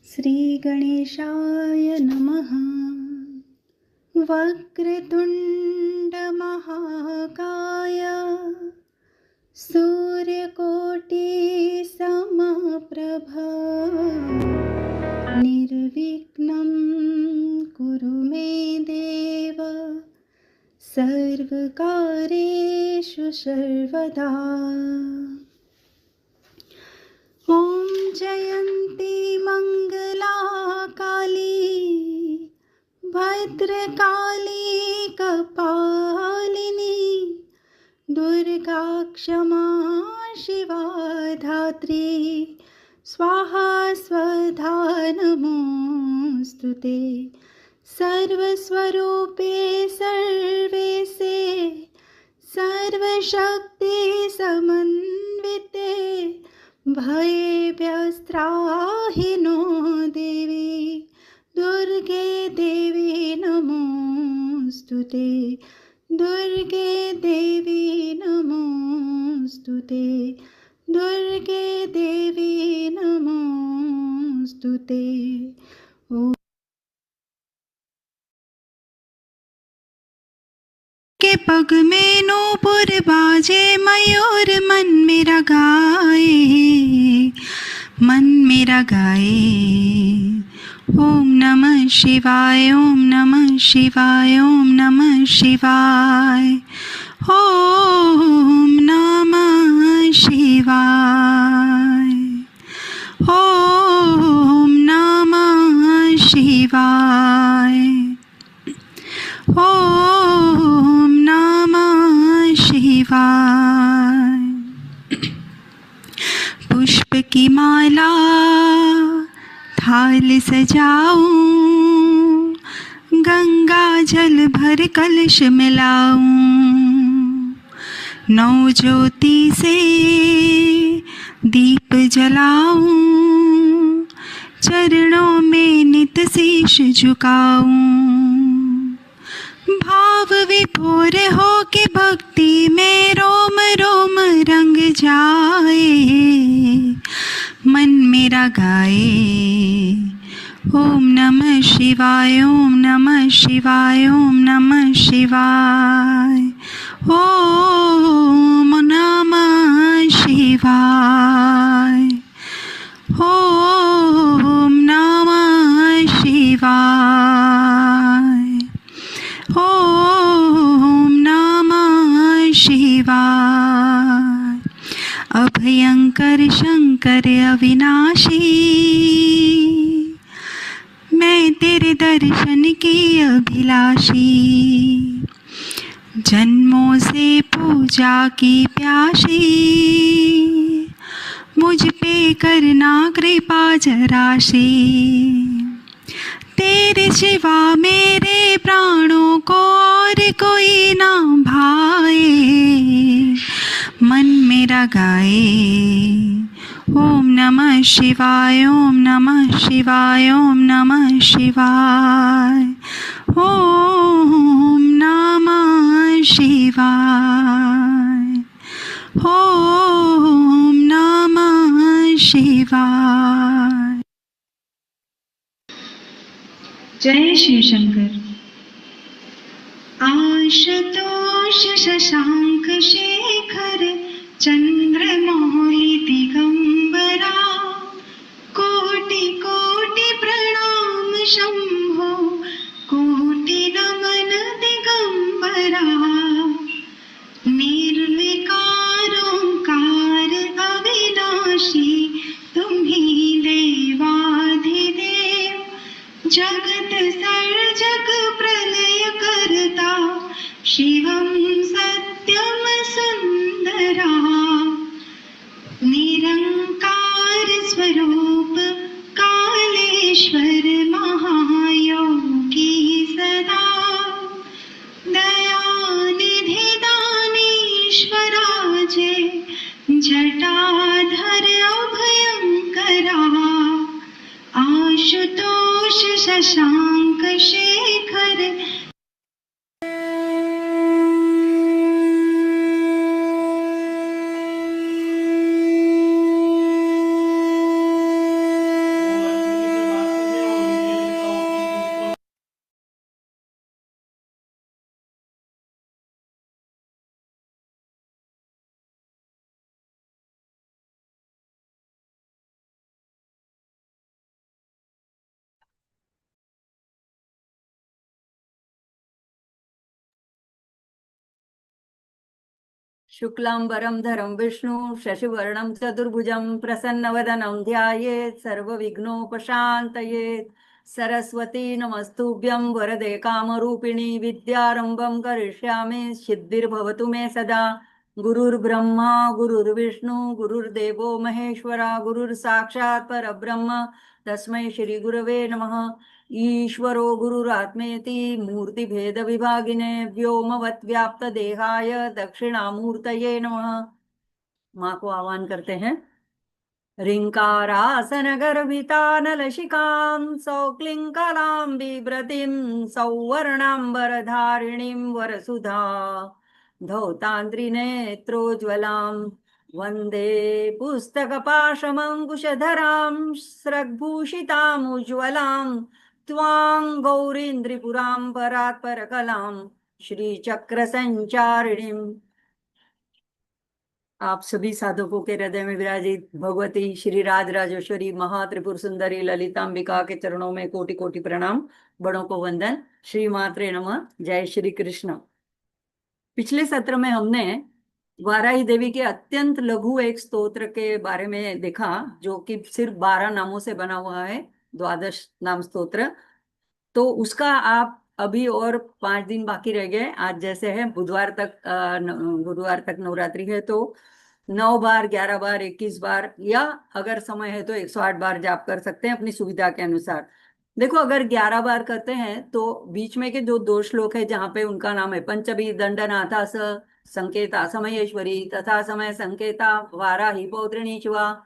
श्रीगणेशाय नमः। वक्रतुण्डमहाकाय सूर्यकोटिसमप्रभा निर्विघ्नं कुरु मे देव सर्वकार्येषु सर्वदा। ॐ जयन्ती मङ्गला काली भद्रकाली कपालिनी दुर्गा क्षमा शिवा धात्री स्वाहा स्वधा नमोऽस्तुते। सर्वस्वरूपे सर्वेशे सर्वशक्ति समन्विते भयेभ्यस्त्राहि नो देवी दुर्गे देवी नमोऽस्तुते। दुर्गे देवी नमोऽस्तुते। दुर्गे देवी नमोऽस्तुते। के पग में नूपुर बाजे मयूर मन मेरा गाए, मन मेरा गाए। ओम नमः शिवाय, ओम नमः शिवाय, ओम नमः शिवाय, ओम नमः शिवाय, ओम नमः शिवाय, ओम नमः शिवाय। पुष्प की माला थाल सजाऊं, गंगा जल भर कलश मिलाऊं, नौ ज्योति से दीप जलाऊं, चरणों में नित शीश झुकाऊं। भाव विभोर हो के भक्ति में रोम रोम रंग जाए, मन मेरा गाए। ओम नमः शिवाय, ओम नमः शिवाय, ओम नमः शिवाय, ओम नमः शिवाय, ओम नमः शिवाय, ओम नमः शिवाय। अभयंकर शंकर अविनाशी, मैं तेरे दर्शन की अभिलाषी, जन्मों से पूजा की प्यासी, मुझ पे करना कृपा जरा सी। तेरे सिवा मेरे प्राणों को और कोई ना भाए, मन मेरा गाए। ओम नमः शिवाय, ओम नमः शिवाय, ओम नमः शिवाय, ओम नमः शिवाय, ओम नमः शिवाय। जय शिव शंकर। आशुतोष शशांक शेखर चंद्रमौली दिगंबरा, कोटि कोटि प्रणाम शंभो, कोटि नमन दिगंबरा। निर्विकार ओंकार अविनाशी, तुम्ही देवाधिदेव, जगत सर्जक प्रलय करता, शिवं सत्यम सुंदरा। निरंकार स्वरूप कालेश्वर महायोगी सदा, दयानिधि दानीश्वराजे, जटाधर अभयंकरा। आशुतोष शशांक शेखर शुक्लांबरं धरं विष्णु शशिवर्णं चतुर्भुजं प्रसन्नवदनं ध्यायेत् सर्वविघ्नोपशान्तयेत्। सरस्वती नमस्तुभ्यं वरदे कामरूपिणी विद्यारंभं करिष्यामि सिद्धिर्भवतु मे सदा। गुरुर्ब्रह्मा गुरुर्विष्णु गुरुर्देवो महेश्वरा गुरुर्साक्षात् परब्रह्म तस्मै श्री गुरवे नमः। ईश्वरो गुरुरात्मेति मूर्तिभेदविभागिने व्योमवद्व्याप्तदेहाय दक्षिणामूर्तये नमः। माँ को आह्वान करते हैं। ह्रीङ्कारासनगर्भितानलशिखां सौक्लिङ्कलां बिभ्रतीं सौवर्णाम्बरधारिणीं वरसुधा धौतान्त्रिनेत्रोज्ज्वलां वन्दे पुस्तकपाशमङ्कुशधरां स्रग्भूषितामुज्ज्वलां त्वां गौरीन्द्रिपुरां परात्परकलां श्रीचक्रसञ्चारिणीम्। आप सभी साधकों के हृदय में विराजित भगवती श्री राज राजेश्वरी महात्रिपुर सुंदरी ललितांबिका के चरणों में कोटि कोटि प्रणाम। बड़ों को वंदन। श्री मात्रे नमः। जय श्री कृष्ण। पिछले सत्र में हमने वाराही देवी के अत्यंत लघु एक स्तोत्र के बारे में देखा, जो कि सिर्फ 12 नामों से बना हुआ है, द्वादश नाम स्तोत्र। तो उसका आप अभी और 5 दिन बाकी रह गए। आज जैसे है बुधवार तक गुरुवार तक नवरात्रि है, तो 9 बार, 11 बार, 21 बार, या अगर समय है तो 108 बार जाप कर सकते हैं अपनी सुविधा के अनुसार। देखो, अगर 11 बार करते हैं तो बीच में के जो 2 श्लोक है जहाँ पे उनका नाम है पंचभी दंडनाथा स संकेता समयेश्वरी तथा समय संकेता वाराही पौत्रिणी शिवा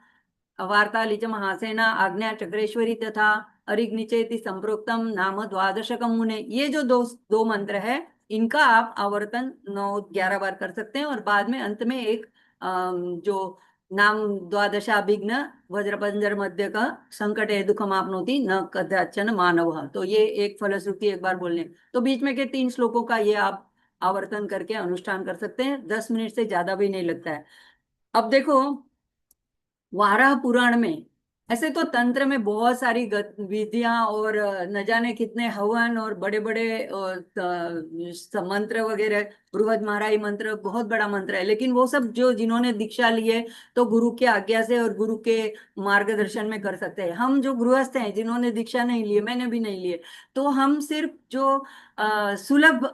वार्ताली च महासेना आज्ञा चक्रेश्वरी तथा अरिग्निचेति संप्रोक्तम नाम द्वादशकम मुने। ये जो दो दो मंत्र है, इनका आप आवर्तन 9-11 बार कर सकते हैं, और बाद में अंत में एक जो नाम द्वादशाभिघ्न वज्रपंजर मध्य का संकटे दुखम आपनोति न कदाचन मानव, तो ये एक फलश्रुति एक बार बोलने। तो बीच में के 3 श्लोकों का ये आप आवर्तन करके अनुष्ठान कर सकते हैं। 10 मिनट से ज्यादा भी नहीं लगता है। अब देखो, वाराह पुराण में ऐसे तो तंत्र में बहुत सारी गतिविधियां और न जाने कितने हवन और बड़े बड़े मंत्र वगैरह, बृहद महाराई मंत्र बहुत बड़ा मंत्र है, लेकिन वो सब जो जिन्होंने दीक्षा ली है तो गुरु के आज्ञा से और गुरु के मार्गदर्शन में कर सकते हैं। हम जो गृहस्थ हैं जिन्होंने दीक्षा नहीं ली है, मैंने भी नहीं लिए, तो हम सिर्फ जो सुलभ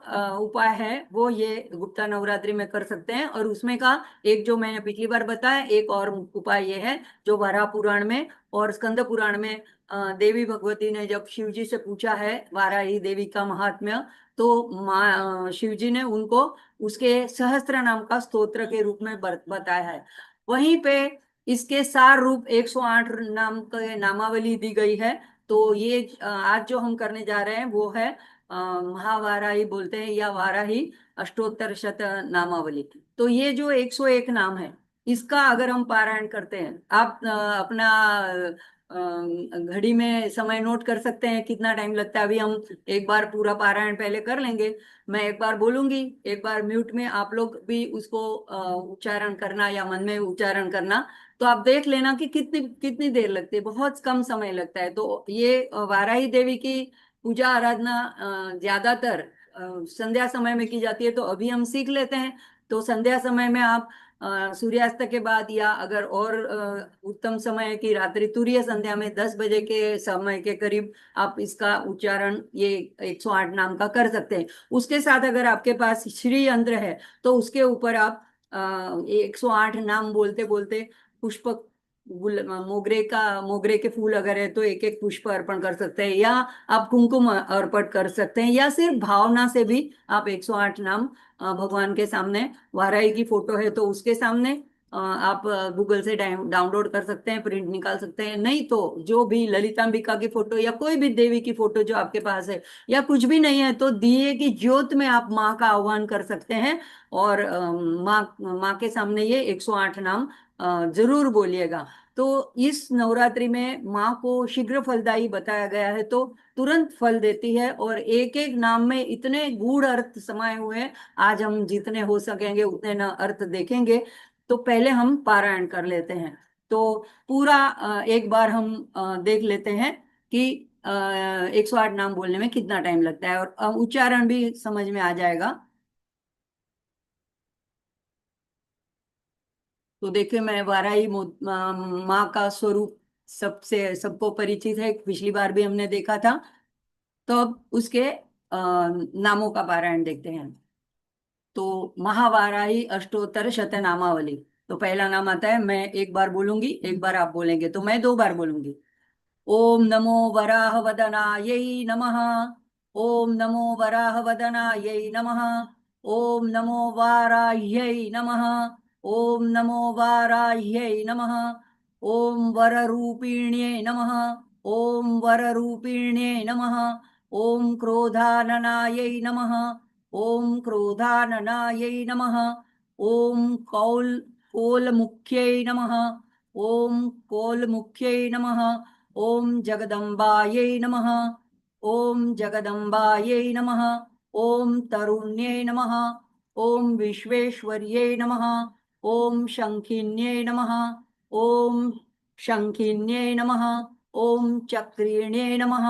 उपाय है वो ये गुप्ता नवरात्रि में कर सकते हैं। और उसमें का एक जो मैंने पिछली बार बताया, एक और उपाय ये है जो वराह पुराण में और स्कंद पुराण में देवी भगवती ने जब शिव जी से पूछा है वाराही देवी का महात्म्य, तो माँ शिव जी ने उनको उसके सहस्त्र नाम का स्तोत्र के रूप में बताया है। वहीं पे इसके सार रूप 108 नाम के नामावली दी गई है। तो ये आज जो हम करने जा रहे हैं वो है महावाराही बोलते हैं, या वाराही अष्टोत्तर शत नामावली। तो ये जो 101 नाम है, इसका अगर हम पारायण करते हैं, आप अपना घड़ी में समय नोट कर सकते हैं कितना टाइम लगता है। अभी हम एक बार पूरा पारायण पहले कर लेंगे। मैं एक बार बोलूंगी, एक बार म्यूट में आप लोग भी उसको उच्चारण करना या मन में उच्चारण करना, तो आप देख लेना कि कितनी कितनी देर लगती है। बहुत कम समय लगता है। तो ये वाराही देवी की पूजा आराधना ज्यादातर संध्या समय में की जाती है, तो अभी हम सीख लेते हैं। तो संध्या समय में आप सूर्यास्त के बाद, या अगर और उत्तम समय है कि रात्रि तुरीय संध्या में 10 बजे के समय के करीब आप इसका उच्चारण ये 108 नाम का कर सकते हैं। उसके साथ अगर आपके पास श्री यंत्र है तो उसके ऊपर आप 108 नाम बोलते बोलते पुष्प मोगरे के फूल अगर है तो एक एक पुष्प अर्पण कर सकते हैं, या आप कुमकुम अर्पण कर सकते हैं, या सिर्फ भावना से भी आप 108 नाम भगवान के सामने, वाराही की फोटो है तो उसके सामने आप गूगल से डाउनलोड कर सकते हैं, प्रिंट निकाल सकते हैं। नहीं तो जो भी ललितांबिका की फोटो या कोई भी देवी की फोटो जो आपके पास है, या कुछ भी नहीं है तो दिए की ज्योत में आप माँ का आह्वान कर सकते हैं। और माँ माँ के सामने ये 108 नाम जरूर बोलिएगा। तो इस नवरात्रि में माँ को शीघ्र फलदायी बताया गया है, तो तुरंत फल देती है, और एक एक नाम में इतने गूढ़ अर्थ समाये हुए हैं। आज हम जितने हो सकेंगे उतने न अर्थ देखेंगे। तो पहले हम पारायण कर लेते हैं। तो पूरा एक बार हम देख लेते हैं कि 108 नाम बोलने में कितना टाइम लगता है, और उच्चारण भी समझ में आ जाएगा। तो देखिए, मैं वाराही माँ का स्वरूप सबसे सबको परिचित है, पिछली बार भी हमने देखा था। तो अब उसके नामों का पारायण देखते हैं। तो महावाराही अष्टोत्तर शतनामावली। तो पहला नाम आता है, मैं एक बार बोलूंगी, एक बार आप बोलेंगे, तो मैं दो बार बोलूंगी। ओम नमो वराहवदनायै नमः। ओम नमो वराहवदनायै नमः। ओम नमो वाराह्यै नमः। ओम नमो वाराह्यै नमः। ओम वररूपिण्यै नमः। ओम वररूपिण्यै नमः। ओम क्रोधाननायै नमः। ओम क्रोधाननायै नमः। ओम कोलमुख्यै नमः। ओम कोलमुख्यै नमः। ओम जगदम्बायै नमः। ओम जगदम्बायै नमः। ओम तरुण्यै नमः। ओम विश्वेश्वर्यै नमः। ओम शङ्खिन्यै नमः। ओम शङ्खिन्यै नमः। ओम चक्रिण्यै नमः।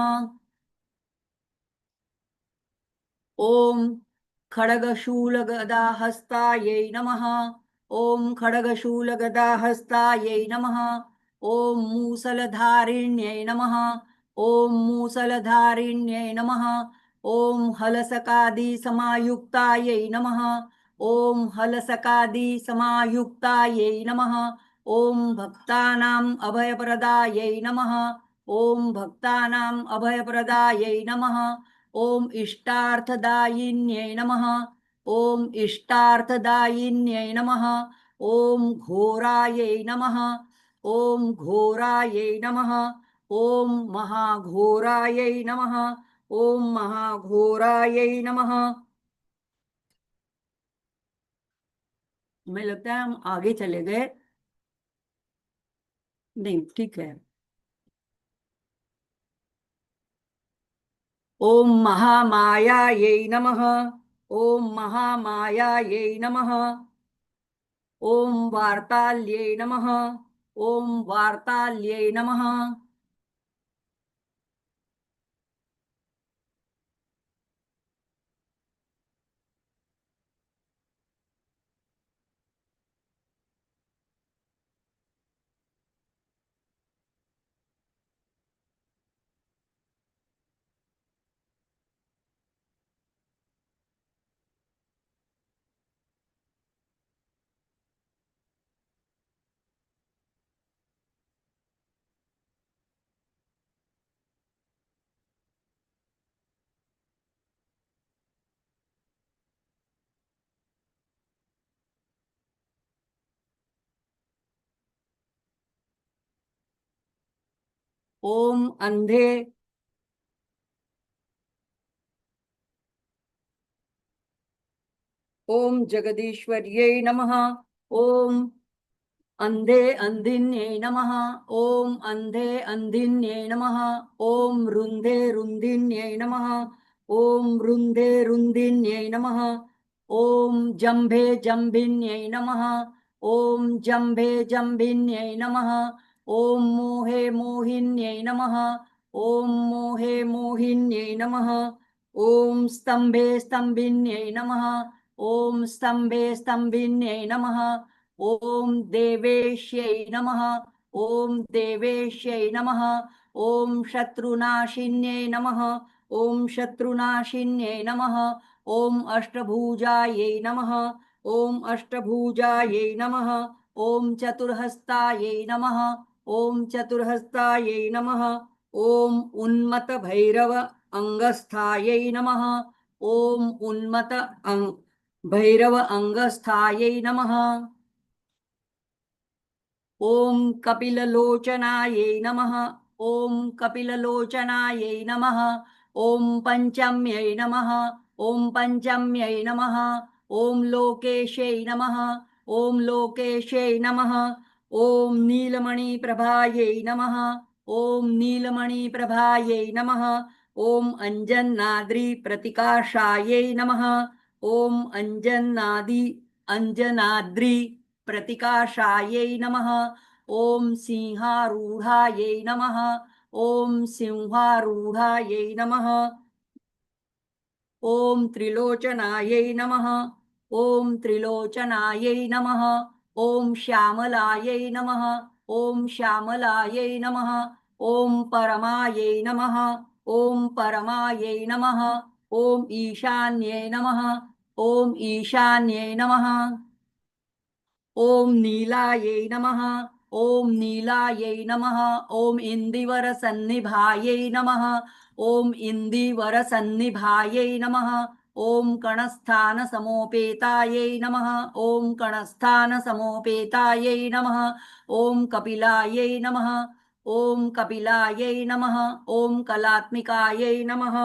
ओम खड्गशूलगदाहस्तायै नमः। ओम खड्गशूलगदाहस्तायै नमः। ओम मूसलधारिण्यै नमः। ओम मूसलधारिण्यै नमः। ओम हलसकादिसमायुक्तायै नमः। ओम हलसकादिसमायुक्तायै नमः। ओम भक्तानाम् अभयप्रदायै नमः। ओम भक्तानाम् अभयप्रदायै नमः। ओम इष्टार्थदायिन्यै नमः। ओम इष्टार्थदायिन्यै नमः। ओम घोरायै नमः। ओम घोरायै नमः। ओम महाघोरायै नमः। ओम महाघोरायै नमः। हमें लगता है हम आगे चले गए। नहीं, ठीक है। ओम महामायायै नमः। ओम महामायायै नमः। ओम वार्ताल्ये नमः। ओम वार्ताल्ये नमः। ओम अंधे। ओम जगदीश्वर्यै नमः। ओम अंधे अंधिन्ये नमः। ओम अंधे अंधिन्ये नमः। ओम रुंधे रुंधिन्ये नमः। ओम रुंधे रुंधिन्ये नमः। ओम जंभे जंभिन्ये नमः। ओम जंभे जंभिन्ये नमः। ओम मोहे मोहिन्ये नमः। ओम मोहे मोहिन्ये नमः। ओम स्तंभे स्तंभिन्ये नमः। ओम स्तंभे स्तंभिन्ये नमः। ओम देवेश्यै नमः। ओम देवेश्यै नमः। ओम शत्रुनाशिन्यै नमः। ओम शत्रुनाशिन्यै नमः। ओम अष्टभुजायै नमः। ओम अष्टभुजायै नमः। ओम चतुर्हस्तायै नमः। ओम चतुर्हस्तायै नमः। ओम उन्मत भैरव अंगस्थायै नमः। ओम उन्मत भैरव अंगस्थायै नमः। ओम कपिललोचनायै नमः। ओम कपिललोचनायै नमः। ओम पंचम्यै नमः। ओम पंचम्यै नमः। ओम लोकेशै नमः। ओम लोकेशै नमः। ओम नीलमणिप्रभायै नमः। ओम नीलमणिप्रभायै नमः। ओम अंजन्नाद्रिप्रतिकाशायै नमः। ओम अंजनाद्रि प्रतिकाशायै नमः। ओम सिंहारूढ़ायै नमः। ओम सिंहारूढ़ायै नमः। ओम त्रिलोचनायै नमः। ओम त्रिलोचनायै नमः। ओम श्यामलायै नमः। ओम श्यामलायै नमः। ओम परमायै नमः। ओम परमायै नमः। ओम ईशान्यै नमः। ओम ईशान्यै नमः। ओम नीलायै नमः। ओम नीलायै नमः। ओम इंदिवरसन्निभायै नमः। ओम इंदिवरसन्निभायै नमः। ओम कणस्थानसमोपेतायै नमः। ओम कणस्थानसमोपेतायै नमः। ओम कपिलायै नमः। ओम कपिलायै नमः। ओम कलात्मिकायै नमः।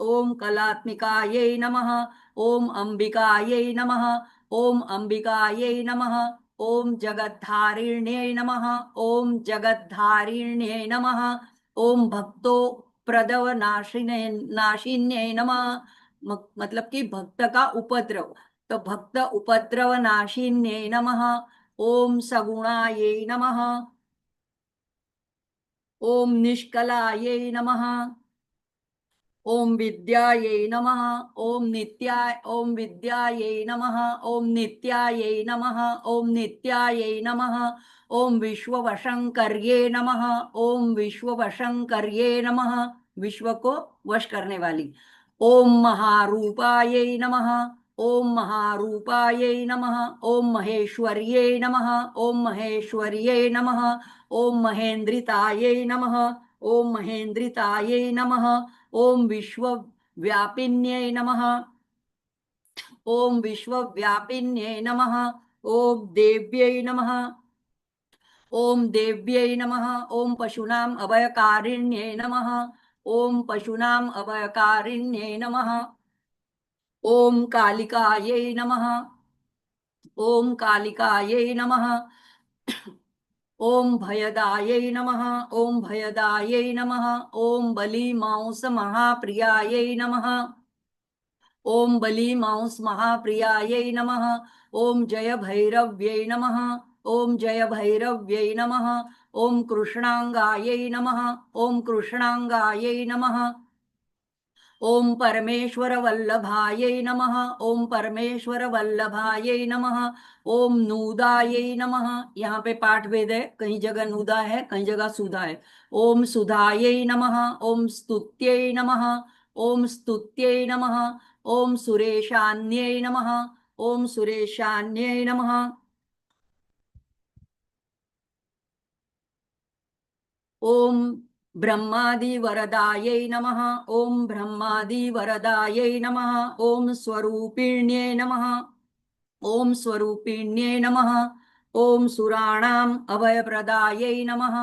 ओम कलात्मिकायै नमः। ओम अंबिकायै नमः। ओम अंबिकायै नमः। ओम जगद्धारिण्यै नमः। ओम जगद्धारिण्यै नमः। ओम भक्तो प्रदव नाशिन्यै नमः। मतलब कि भक्त का उपद्रव, तो भक्त उपद्रव नाशिन्यै नमः। ओम सगुणायै नमः। ओम निष्कलायै नमः। ओम विद्यायै नमः। ओम विद्यायै नमः। ओम नित्यायै नमः। ओम नित्यायै नमः। ओम विश्ववशंकर्ये नमः। ओम विश्ववशंकर्ये नमः। विश्व को वश करने वाली। ओम महारूपायै नमः। ओम महारूपायै नमः। ओम महेश्वर्ये नमः। ओम महेश्वर्ये नमः। ओम महेन्द्रितायै नमः। ओम महेन्द्रितायै नमः। ओम विश्वव्यापिन्यै नमः। ओम विश्वव्यापिन्यै नमः। ओम देव्यै नमः। ओम देव्यै नमः। ओम पशूनाम् अभयकारिण्यै नमः। ओम पशूनाम् अभयकारिण्यै नमः। ओम कालिकायै नमः। ओम कालिकायै नमः। ओम भयदायै नमः। ओम भयदायै नमः। ओम बलिमांस महाप्रियायै नमः। ओम बलिमांस महाप्रियायै नमः। ओम जय भैरव्यै नमः। ओम जय भैरव्यै नमः। ओम कृष्णांगायै नमः। ओम कृष्णांगायै नमः। ओम परमेश्वर वल्लभायै नमः। ओम परमेश्वर वल्लभायै नमः। ओम नूदायै नमः। यहाँ पे पाठ भेद है, कहीं जगह नूदा है, कहीं जगह सुधा है। ओम सुधायै नमः। ओम स्तुत्यै नमः। ओम स्तुत्यै नमः। ओम सुरेशान्यै नमः। ओम सुरेशान्यै नमः। ओम ब्रह्मादिवरदायै नमः। ओम ब्रह्मादिवरदायै नमः। ओम स्वरूपिण्यै नमः। ओम स्वरूपिण्यै नमः। ओम सुराणाम् अभयप्रदायै नमः।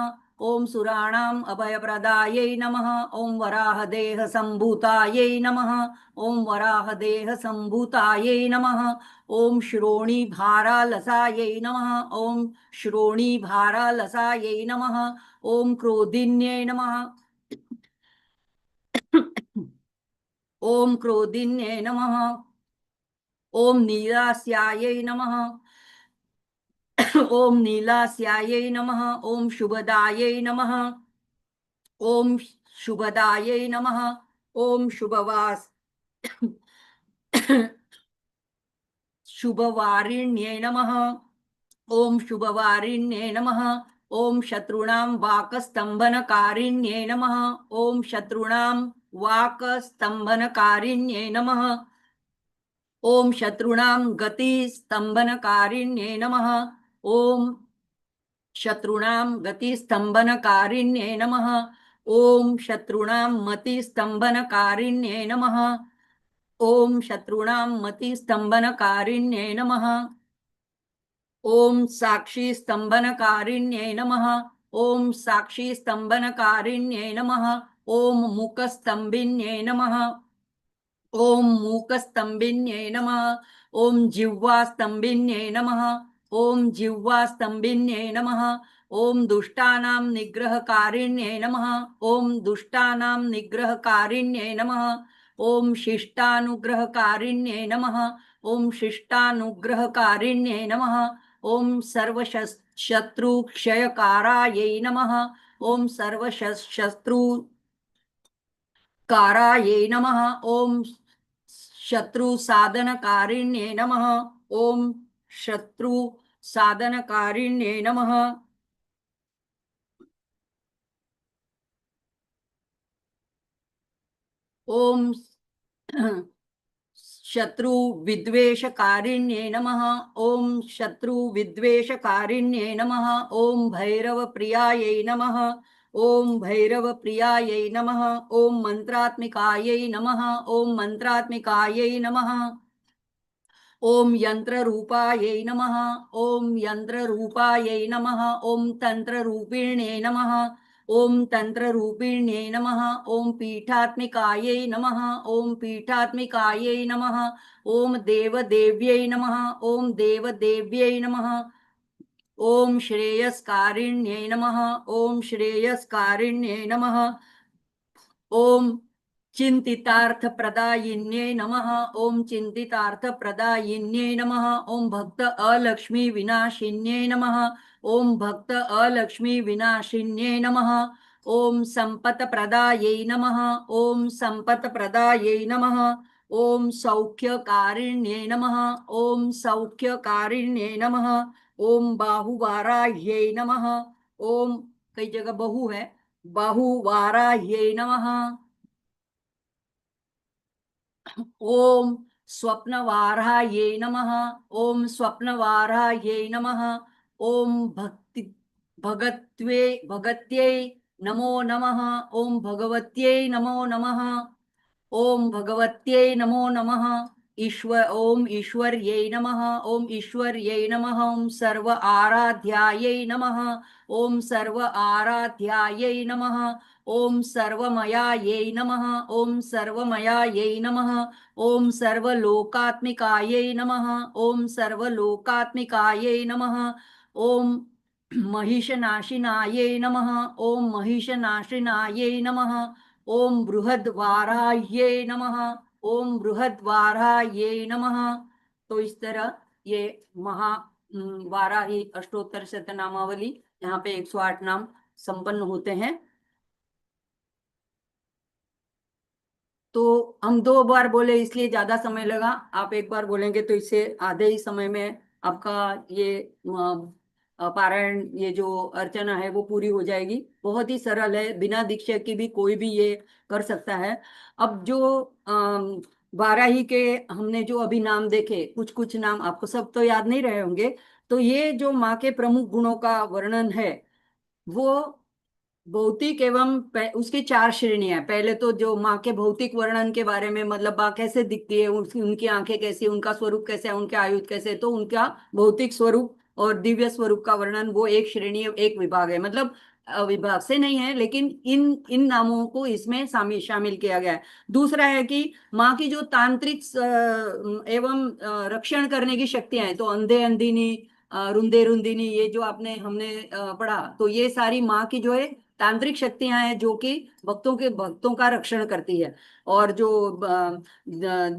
ओम सुराणाम् अभयप्रदायै नमः। ओम वराहदेह सम्भूतायै नमः। ओम वराहदेह सम्भूतायै नमः। ओम श्रोणीभारालसायै नमः। ओम श्रोणीभारालसायै नमः। ओम क्रोधिन्यै नमः। ओम क्रोधिन्यै नमः। ओम नीलास्यायै नमः। ओम नीलास्यायै नमः। ओम शुभदायै नमः। ओम शुभदायै नमः। ओम शुभवास शुभवारिण्यै नमः। ओम शुभवारिण्ये नमः। ओम शत्रूणां वाकस्तंभनकारिण्ये नमः। ओम शत्रूणां वाकस्तंभनकारिण्ये नमः। ओम शत्रूणां गतिस्तंभनकारिण्ये नमः। ओम शत्रूणां गतिस्तंभनकारिण्ये नमः। ओम शत्रूणां मतिस्तंभनकारिण्ये नमः। ओम शत्रूणां मतिस्तंभनकारिण्ये नमः। ओम साक्षी स्तंभनकारिण्ये नमः। ओम साक्षी स्तंभनकारिण्ये नमः। ओम मूकस्तंभिन्ये नमः। ओम मूकस्तंभिन्ये नमः। ओम जिह्वास्तंभिन्ये नमः। ओम जिह्वास्तंभिन्ये नमः। ओम दुष्टानां निग्रहकारिण्ये नमः। ओम दुष्टानां निग्रहकारिण्ये नमः। ओम शिष्टानुग्रहकारिण्ये नमः। ओम शिष्टानुग्रहकारिण्ये नमः। ओम सर्वशत्रु क्षयकारायै नमः। ओम सर्वशत्रु कारायै नमः। ओम शत्रु साधनकारिण्ये नमः। ओम शत्रु साधनकारिण्ये नमः। ओम शत्रु विद्वेषकारिण्ये नमः। ओम शत्रु विद्वेषकारिण्ये नमः। ओम भैरव प्रियायै नमः। ओम भैरव प्रियायै नमः। ओम मंत्रात्मिकायै नमः। ओम मंत्रात्मिकायै नमः। ओम यंत्र रूपायै नमः। ओम यंत्र रूपायै नमः। ओम तंत्र रूपिणे नमः। ओम तंत्र रूपिणे नमः। ओम पीठात्मिकायै नमः। ओम पीठात्मिकायै नमः। ओम देवदेव्यै नमः। ओम देवदेव्यै नमः। ओम श्रेयस्कारिण्यै नमः। ओम श्रेयस्कारिण्यै नमः। ओम चिंतितार्थ प्रदायिन्ये नमः। ओम चिंतितार्थ प्रदायिन्ये नमः। ओम भक्त अलक्ष्मी विनाशिन्ये नमः। ओम भक्त अलक्ष्मी विनाशिन्ये नमः। ओम संपत प्रदायै नमः। ओम संपत प्रदायै नमः। ओम सौख्यकारिण्ये नमः। ओम सौख्यकारिण्ये नमः। ओम बाहुवाराह्यै नमः। ओम, कई जगह बहु है, बाहुवाराह्यै नमः। ओम स्वप्नवाराह्यै नमः। ओम स्वप्नवाराह्यै नमः। ओम भक्ति भगत्वे भगत्यै नमो नमः। ओम भगवत्यै नमो नमः। ओम भगवत्यै नमो नमः। ओम ईश्वर्यै नमः। ओम ईश्वर्यै नमः। ओम सर्व आराध्यायै नमः। ओम सर्व आराध्यायै नमः। ओम सर्वमयायै नमः। ओम सर्वमयायै नमः। ओम सर्वलोकात्मिकायै नमः। ओम सर्वलोकात्मिकायै नमः। ओम महिषनाशिनायै नमः। ओम महिषनाशिनायै नमः। ओम बृहद्वाराह्यै नमः। ओम बृहद्वाराह्यै नमः। तो इस तरह ये महा वाराही अष्टोत्तर शतनामावली, यहाँ पे 108 नाम संपन्न होते हैं। तो हम 2 बार बोले इसलिए ज्यादा समय लगा। आप एक बार बोलेंगे तो इससे आधे ही समय में आपका ये पारायण, ये जो अर्चना है वो पूरी हो जाएगी। बहुत ही सरल है, बिना दीक्षा की भी कोई भी ये कर सकता है। अब जो बाराही के हमने जो अभी नाम देखे, कुछ कुछ नाम आपको सब तो याद नहीं रहे होंगे। तो ये जो माँ के प्रमुख गुणों का वर्णन है वो भौतिक एवं उसकी 4 श्रेणियां हैं। पहले तो जो माँ के भौतिक वर्णन के बारे में, मतलब माँ कैसे दिखती है, उनकी आंखें कैसी, उनका स्वरूप कैसे है, उनके आयुध कैसे है, तो उनका भौतिक स्वरूप और दिव्य स्वरूप का वर्णन वो एक श्रेणी, एक विभाग है। मतलब विभाग से नहीं है, लेकिन इन इन नामों को इसमें शामिल शामिल किया गया है। दूसरा है कि माँ की जो तांत्रिक एवं रक्षण करने की शक्तियां हैं, तो अंधे अंधिनी, रुंदे रुंदिनी, ये जो आपने हमने पढ़ा, तो ये सारी माँ की जो है तांत्रिक शक्तियां हैं जो कि भक्तों का रक्षण करती है। और जो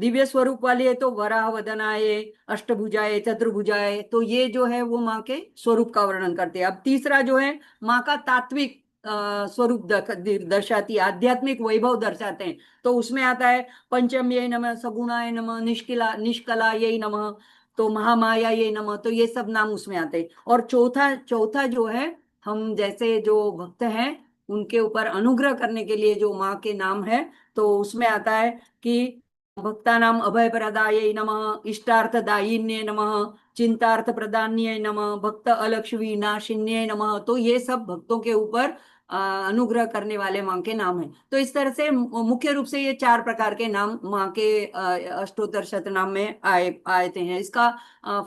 दिव्य स्वरूप वाली है, तो वराह वदनाए, अष्टभुजाए, चतुर्भुजाए, तो ये जो है वो माँ के स्वरूप का वर्णन करते हैं। अब तीसरा जो है माँ का तात्विक स्वरूप दर्शाती है, आध्यात्मिक वैभव दर्शाते हैं। तो उसमें आता है पंचम्ये नमः, सगुणाय नमः, निष्कलायै नमः, तो महामाया ये नमः, तो ये सब नाम उसमें आते हैं। और चौथा चौथा जो है, हम जैसे जो भक्त हैं उनके ऊपर अनुग्रह करने के लिए जो माँ के नाम है, तो उसमें आता है कि भक्ता नाम अभय प्रदाय नमः, इष्टार्थ दायिन्ये नमः, चिंतार्थ प्रदान्ये नमः, भक्त अलक्ष्मी नाशिन्ये नमः। तो ये सब भक्तों के ऊपर अनुग्रह करने वाले माँ के नाम हैं। तो इस तरह से मुख्य रूप से ये 4 प्रकार के नाम माँ के अष्टोत्तर शतनाम में आए आते हैं। इसका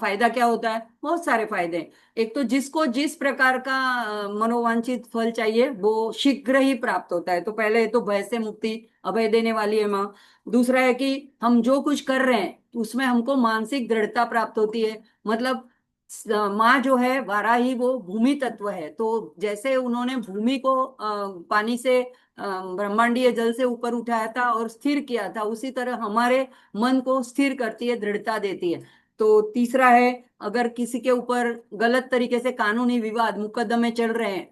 फायदा क्या होता है? बहुत सारे फायदे हैं। एक तो जिसको जिस प्रकार का मनोवांछित फल चाहिए वो शीघ्र ही प्राप्त होता है। तो पहले तो भय से मुक्ति, अभय देने वाली है माँ। दूसरा है कि हम जो कुछ कर रहे हैं उसमें हमको मानसिक दृढ़ता प्राप्त होती है। मतलब माँ जो है वाराही, वो भूमि तत्व है। तो जैसे उन्होंने भूमि को पानी से, ब्रह्मांडीय जल से ऊपर उठाया था और स्थिर किया था, उसी तरह हमारे मन को स्थिर करती है, दृढ़ता देती है। तो तीसरा है, अगर किसी के ऊपर गलत तरीके से कानूनी विवाद मुकदमे चल रहे हैं,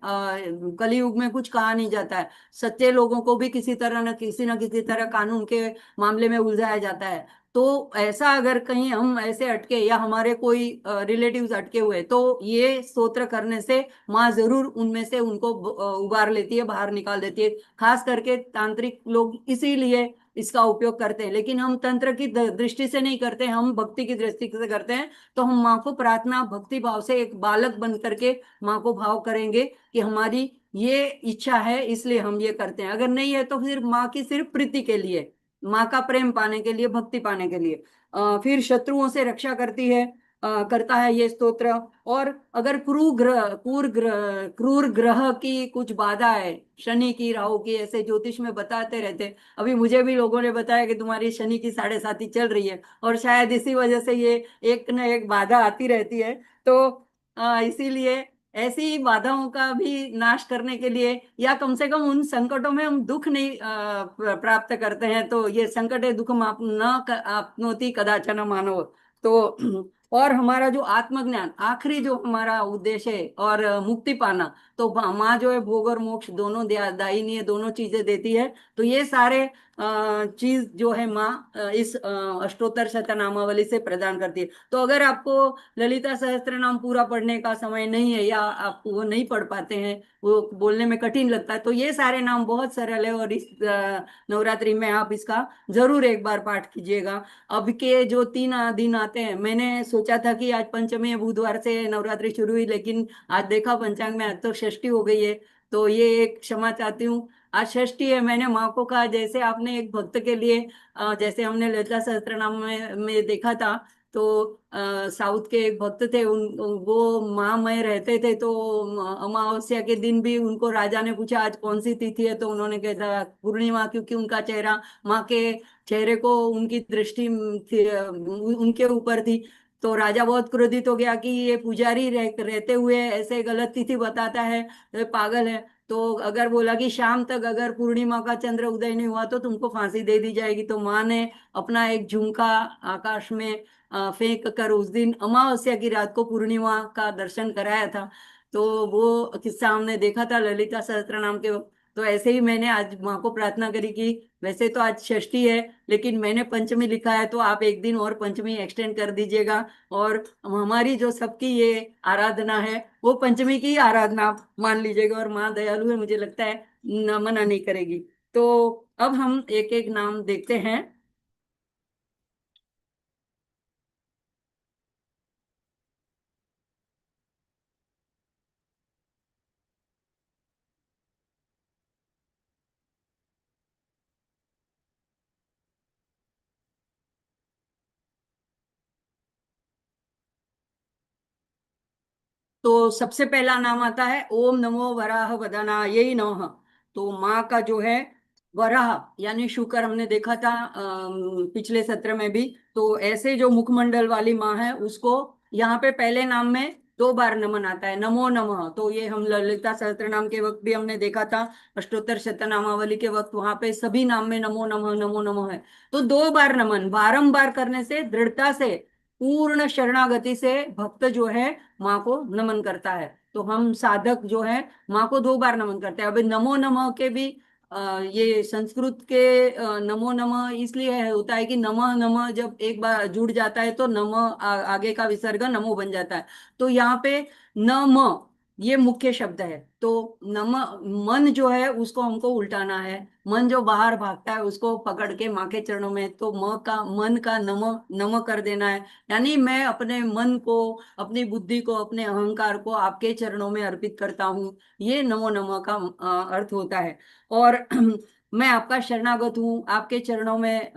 कलयुग में कुछ कहा नहीं जाता है, सच्चे लोगों को भी किसी तरह न किसी तरह कानून के मामले में उलझाया जाता है। तो ऐसा अगर कहीं हम ऐसे अटके या हमारे कोई रिलेटिव्स अटके हुए, तो ये स्तोत्र करने से माँ जरूर उनमें से उनको उबार लेती है, बाहर निकाल देती है। खास करके तांत्रिक लोग इसीलिए इसका उपयोग करते हैं, लेकिन हम तंत्र की दृष्टि से नहीं करते, हम भक्ति की दृष्टि से करते हैं। तो हम माँ को प्रार्थना भक्ति भाव से एक बालक बन करके माँ को भाव करेंगे कि हमारी ये इच्छा है, इसलिए हम ये करते हैं। अगर नहीं है तो फिर माँ की सिर्फ प्रीति के लिए, माँ का प्रेम पाने के लिए, भक्ति पाने के लिए। फिर शत्रुओं से रक्षा करती है, करता है ये स्तोत्र। और अगर क्रूर ग्रह की कुछ बाधा है, शनि की, राहु की, ऐसे ज्योतिष में बताते रहते हैं। अभी मुझे भी लोगों ने बताया कि तुम्हारी शनि की 7.5 चल रही है, और शायद इसी वजह से ये एक न एक बाधा आती रहती है। तो इसीलिए ऐसी बाधाओं का भी नाश करने के लिए, या कम से कम उन संकटों में हम दुख नहीं प्राप्त करते हैं, तो ये संकट है दुख आप न आपनोति कदाचन मानव। तो और हमारा जो आत्मज्ञान, आखिरी जो हमारा उद्देश्य है, और मुक्ति पाना, तो माँ जो है भोग और मोक्ष दोनों दायिनी है, दोनों चीजें देती है। तो ये सारे चीज जो है माँ इस अष्टोत्तर शतनामावली से प्रदान करती है। तो अगर आपको ललिता सहस्त्र नाम पूरा पढ़ने का समय नहीं है, या आप वो नहीं पढ़ पाते हैं, वो बोलने में कठिन लगता है, तो ये सारे नाम बहुत सरल है, और इस नवरात्रि में आप इसका जरूर एक बार पाठ कीजिएगा। अब के जो 3 दिन आते हैं, मैंने सोचा था कि आज पंचमी है, बुधवार से नवरात्रि शुरू हुई, लेकिन आज देखा पंचांग में आज तो षष्ठी हो गई है। तो ये एक क्षमा चाहती हूँ, आज षष्ठी है। मैंने माँ को कहा, जैसे आपने एक भक्त के लिए जैसे हमने ललिता सहस्त्रनाम में देखा था, तो साउथ के एक भक्त थे, उन वो माँ में रहते थे, तो अमावस्या के दिन भी उनको राजा ने पूछा आज कौन सी तिथि है, तो उन्होंने कहा था पूर्णिमा, क्योंकि उनका चेहरा, माँ के चेहरे को उनकी दृष्टि उनके ऊपर थी। तो राजा बहुत क्रोधित हो गया कि ये पुजारी रहते हुए ऐसे गलत तिथि बताता है, ये पागल है। तो अगर बोला कि शाम तक अगर पूर्णिमा का चंद्र उदय नहीं हुआ तो तुमको फांसी दे दी जाएगी। तो माँ ने अपना एक झुमका आकाश में फेंक कर उस दिन अमावस्या की रात को पूर्णिमा का दर्शन कराया था। तो वो किस्सा हमने देखा था ललिता सहस्त्र नाम के वक्त। तो ऐसे ही मैंने आज माँ को प्रार्थना करी कि वैसे तो आज षष्ठी है, लेकिन मैंने पंचमी लिखा है, तो आप एक दिन और पंचमी एक्सटेंड कर दीजिएगा। और हमारी जो सबकी ये आराधना है, वो पंचमी की आराधना आप मान लीजिएगा, और माँ दयालु है, मुझे लगता है न मना नहीं करेगी। तो अब हम एक एक नाम देखते हैं। तो सबसे पहला नाम आता है ओम नमो वराह वदना यही नमः। तो माँ का जो है वराह यानी शुकर, हमने देखा था पिछले सत्र में भी। तो ऐसे जो मुखमंडल वाली माँ है, उसको यहाँ पे पहले नाम में 2 बार नमन आता है, नमो नमः। तो ये हम ललिता सहस्त्र नाम के वक्त भी हमने देखा था, अष्टोत्तर शतनामावली के वक्त, वहां पे सभी नाम में नमो नमः है। तो 2 बार नमन बारंबार करने से, दृढ़ता से, पूर्ण शरणागति से भक्त जो है माँ को नमन करता है। तो हम साधक जो है माँ को 2 बार नमन करते हैं। अभी नमो नमः के भी ये संस्कृत के नमो नमः इसलिए होता है कि नमः नमः जब एक बार जुड़ जाता है तो नमः आगे का विसर्ग नमो बन जाता है। तो यहाँ पे नम ये मुख्य शब्द है। तो नम, मन जो है उसको हमको उल्टाना है, मन जो बाहर भागता है उसको पकड़ के माँ के चरणों में, तो म का, मन का नम, नम कर देना है। यानी मैं अपने मन को, अपनी बुद्धि को, अपने अहंकार को आपके चरणों में अर्पित करता हूँ। ये नमो नमः का अर्थ होता है। और मैं आपका शरणागत हूँ, आपके चरणों में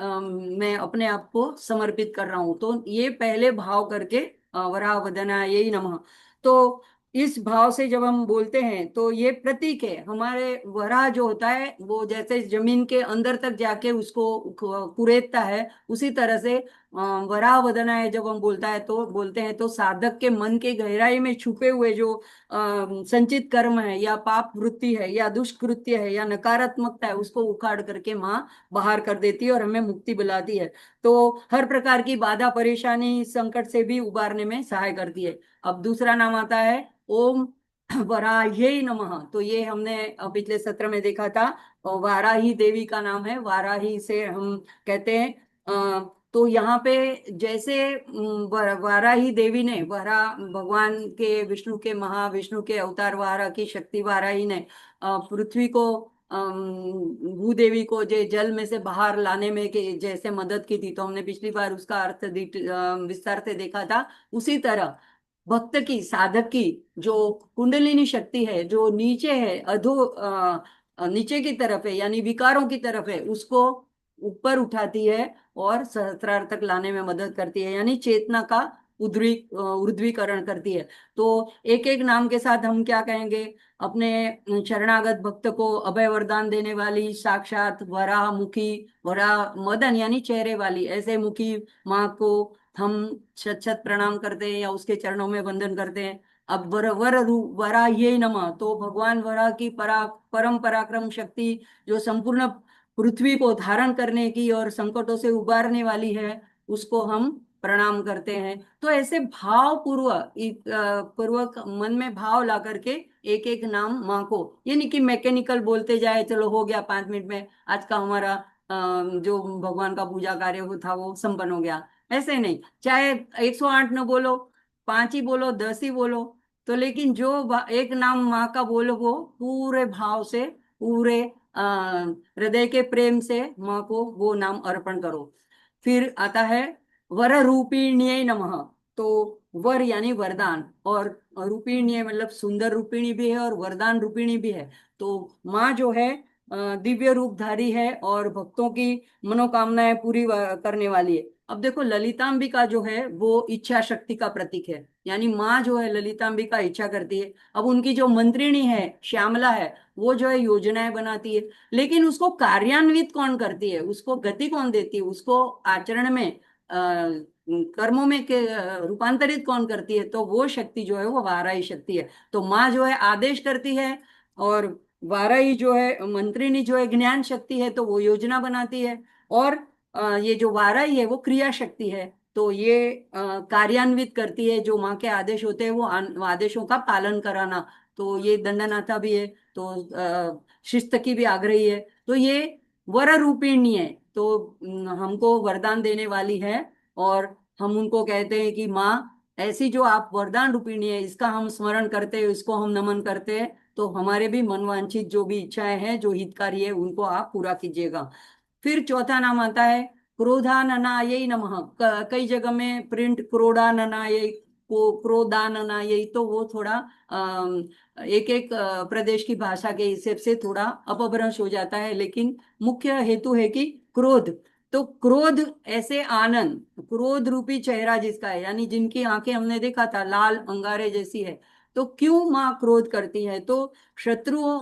मैं अपने आप को समर्पित कर रहा हूँ। तो ये पहले भाव करके वराह वदना यही नमः। तो इस भाव से जब हम बोलते हैं तो ये प्रतीक है। हमारे वराह जो होता है वो जैसे जमीन के अंदर तक जाके उसको कुरेदता है, उसी तरह से वराह वदना है जब हम बोलता है तो बोलते हैं, तो साधक के मन के गहराई में छुपे हुए जो संचित कर्म है, या पाप वृत्ति है, या दुष्कृत्य है, या नकारात्मकता है, उसको उखाड़ करके माँ बाहर कर देती है और हमें मुक्ति बुलाती है। तो हर प्रकार की बाधा, परेशानी, संकट से भी उबारने में सहाय करती है। अब दूसरा नाम आता है ओम वराह्यै नमः। तो ये हमने पिछले सत्र में देखा था, और वाराही देवी का नाम है। वाराही से हम कहते हैं तो यहाँ पे जैसे वाराही देवी ने, वरा भगवान के विष्णु के, महाविष्णु के अवतार वारा की शक्ति वाराही ने पृथ्वी को, भूदेवी को जे जल में से बाहर लाने में के जैसे मदद की थी, तो हमने पिछली बार उसका अर्थ विस्तार से देखा था। उसी तरह भक्त की, साधक की जो कुंडलिनी शक्ति है, जो नीचे है, नीचे की तरफ है, यानी विकारों की तरफ है, उसको ऊपर उठाती है और सहस्त्रार्थ तक लाने में मदद करती है, यानी चेतना का ऊर्ध्वीकरण करती है। तो एक एक नाम के साथ हम क्या कहेंगे, अपने शरणागत भक्त को अभय वरदान देने वाली साक्षात वराह मुखी, वराह मदन यानी चेहरे वाली, ऐसे मुखी माँ को हम शत शत प्रणाम करते हैं या उसके चरणों में वंदन करते हैं। अब वरा ये नमः, तो भगवान वरा की परम पराक्रम शक्ति, जो संपूर्ण पृथ्वी को धारण करने की और संकटों से उबारने वाली है, उसको हम प्रणाम करते हैं। तो ऐसे भाव पूर्वक मन में भाव ला करके एक एक नाम माँ को, ये नहीं कि मैकेनिकल बोलते जाए, चलो हो गया 5 मिनट में आज का हमारा जो भगवान का पूजा कार्य हो था वो संपन्न हो गया, ऐसे नहीं। चाहे 108 न बोलो, 5 ही बोलो, 10 ही बोलो, तो लेकिन जो एक नाम माँ का बोलो वो पूरे भाव से, पूरे हृदय के प्रेम से माँ को वो नाम अर्पण करो। फिर आता है वर रूपिण्ये नमः। तो वर यानी वरदान, और रूपिण्य मतलब सुंदर रूपिणी भी है और वरदान रूपिणी भी है। तो माँ जो है दिव्य रूपधारी है और भक्तों की मनोकामनाएं पूरी करने वाली है। अब देखो ललितांबिका जो है वो इच्छा शक्ति का प्रतीक है, यानी माँ जो है ललितांबिका इच्छा करती है। अब उनकी जो मंत्रिणी है श्यामला है, वो जो है योजनाएं बनाती है, लेकिन उसको कार्यान्वित कौन करती है, उसको गति कौन देती है, उसको आचरण में कर्मों में के रूपांतरित कौन करती है, तो वो शक्ति जो है वो वाराही शक्ति है। तो माँ जो है आदेश करती है, और वाराही जो है मंत्रिनी जो है ज्ञान शक्ति है, तो वो योजना बनाती है। और ये जो वाराही है वो क्रिया शक्ति है, तो ये कार्यान्वित करती है, जो माँ के आदेश होते हैं वो आदेशों का पालन कराना। तो ये दंडनाथा भी है, तो शिस्त की भी आग्रही है। तो ये वर रूपिणी है, तो हमको वरदान देने वाली है। और हम उनको कहते हैं कि माँ ऐसी जो आप वरदान रूपिणी है, इसका हम स्मरण करते हैं, इसको हम नमन करते हैं, तो हमारे भी मनवांछित जो भी इच्छाएं हैं, जो हितकारी है, उनको आप पूरा कीजिएगा। फिर चौथा नाम आता है क्रोधाननायै नमः। कई जगह में प्रिंट क्रोडाननायै को क्रोधाननायै, तो वो थोड़ा एक एक प्रदेश की भाषा के हिसाब से थोड़ा अपभ्रंश हो जाता है, लेकिन मुख्य हेतु है कि क्रोध। तो क्रोध ऐसे आनंद, क्रोध रूपी चेहरा जिसका है, यानी जिनकी आंखें हमने देखा था लाल अंगारे जैसी है, तो क्यों माँ क्रोध करती है, तो शत्रुओं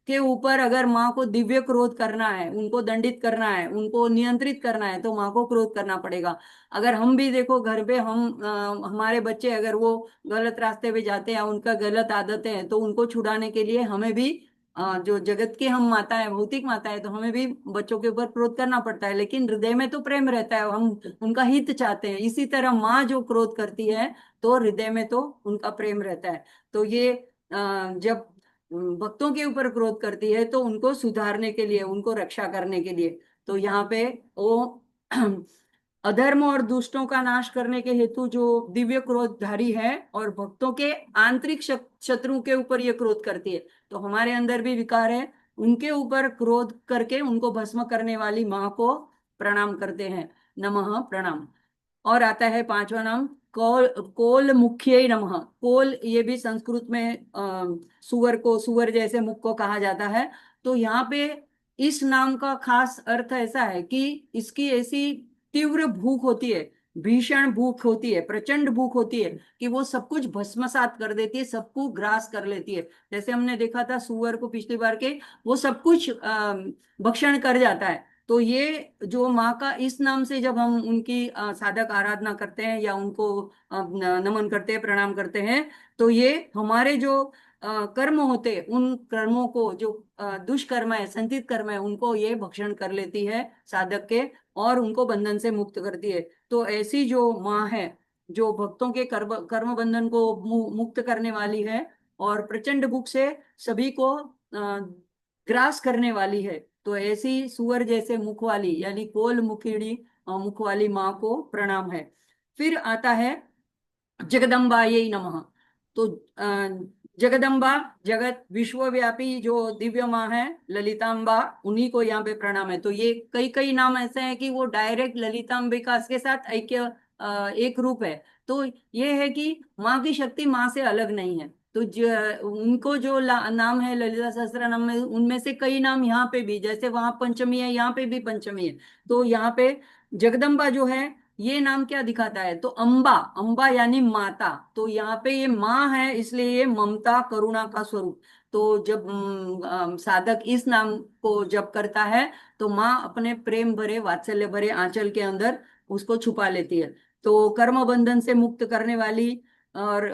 के ऊपर अगर माँ को दिव्य क्रोध करना है, उनको दंडित करना है, उनको नियंत्रित करना है, तो माँ को क्रोध करना पड़ेगा। अगर हम भी देखो घर पे हमारे बच्चे अगर वो गलत रास्ते पे जाते हैं, उनका गलत आदतें हैं, तो उनको छुड़ाने के लिए हमें भी जो जगत के हम माता है, भौतिक माता है, तो हमें भी बच्चों के ऊपर क्रोध करना पड़ता है, लेकिन हृदय में तो प्रेम रहता है, हम उनका हित चाहते हैं। इसी तरह माँ जो क्रोध करती है, तो हृदय में तो उनका प्रेम रहता है। तो ये जब भक्तों के ऊपर क्रोध करती है, तो उनको सुधारने के लिए, उनको रक्षा करने के लिए, तो यहाँ पे वो अधर्म और दुष्टों का नाश करने के हेतु जो दिव्य क्रोधधारी है, और भक्तों के आंतरिक शत्रु के ऊपर ये क्रोध करती है। तो हमारे अंदर भी विकार है, उनके ऊपर क्रोध करके उनको भस्म करने वाली माँ को प्रणाम करते हैं, नमः प्रणाम। और आता है पांचवा नाम कोल मुख्य नमः। कोल ये भी संस्कृत में सुअर को, सुअर जैसे मुख को कहा जाता है। तो यहाँ पे इस नाम का खास अर्थ ऐसा है कि इसकी ऐसी तीव्र भूख होती है, भीषण भूख होती है, प्रचंड भूख होती है, कि वो सब कुछ भस्मसात कर देती है, सबको ग्रास कर लेती है। जैसे हमने देखा था सुअर को पिछली बार के, वो सब कुछ भक्षण कर जाता है। तो ये जो माँ का इस नाम से जब हम उनकी साधक आराधना करते हैं, या उनको नमन करते हैं, प्रणाम करते हैं, तो ये हमारे जो कर्म होते हैं, उन कर्मों को, जो दुष्कर्म है, संचित कर्म है, उनको ये भक्षण कर लेती है साधक के, और उनको बंधन से मुक्त करती है। तो ऐसी जो माँ है, जो भक्तों के कर्म कर्म बंधन को मुक्त करने वाली है, और प्रचंड भूख से सभी को ग्रास करने वाली है, तो ऐसी सुअर जैसे मुख वाली, यानी कोल मुखिड़ी मुख वाली माँ को प्रणाम है। फिर आता है जगदम्बायै नमः। तो जगदम्बा, जगत विश्वव्यापी जो दिव्य माँ है ललितांबा, उन्हीं को यहाँ पे प्रणाम है। तो ये कई कई नाम ऐसे हैं कि वो डायरेक्ट ललितांबिका के साथ ऐक्य एक रूप है। तो ये है कि माँ की शक्ति माँ से अलग नहीं है। तो उनको जो नाम है ललिता सहस्त्र नाम में, उनमें से कई नाम यहाँ पे भी, जैसे वहां पंचमी है यहाँ पे भी पंचमी है। तो यहाँ पे जगदम्बा जो है, ये नाम क्या दिखाता है, तो अम्बा, अम्बा यानी माता। तो यहाँ पे ये माँ है, इसलिए ये ममता करुणा का स्वरूप। तो जब साधक इस नाम को जप करता है, तो माँ अपने प्रेम भरे वात्सल्य भरे आंचल के अंदर उसको छुपा लेती है। तो कर्म बंधन से मुक्त करने वाली और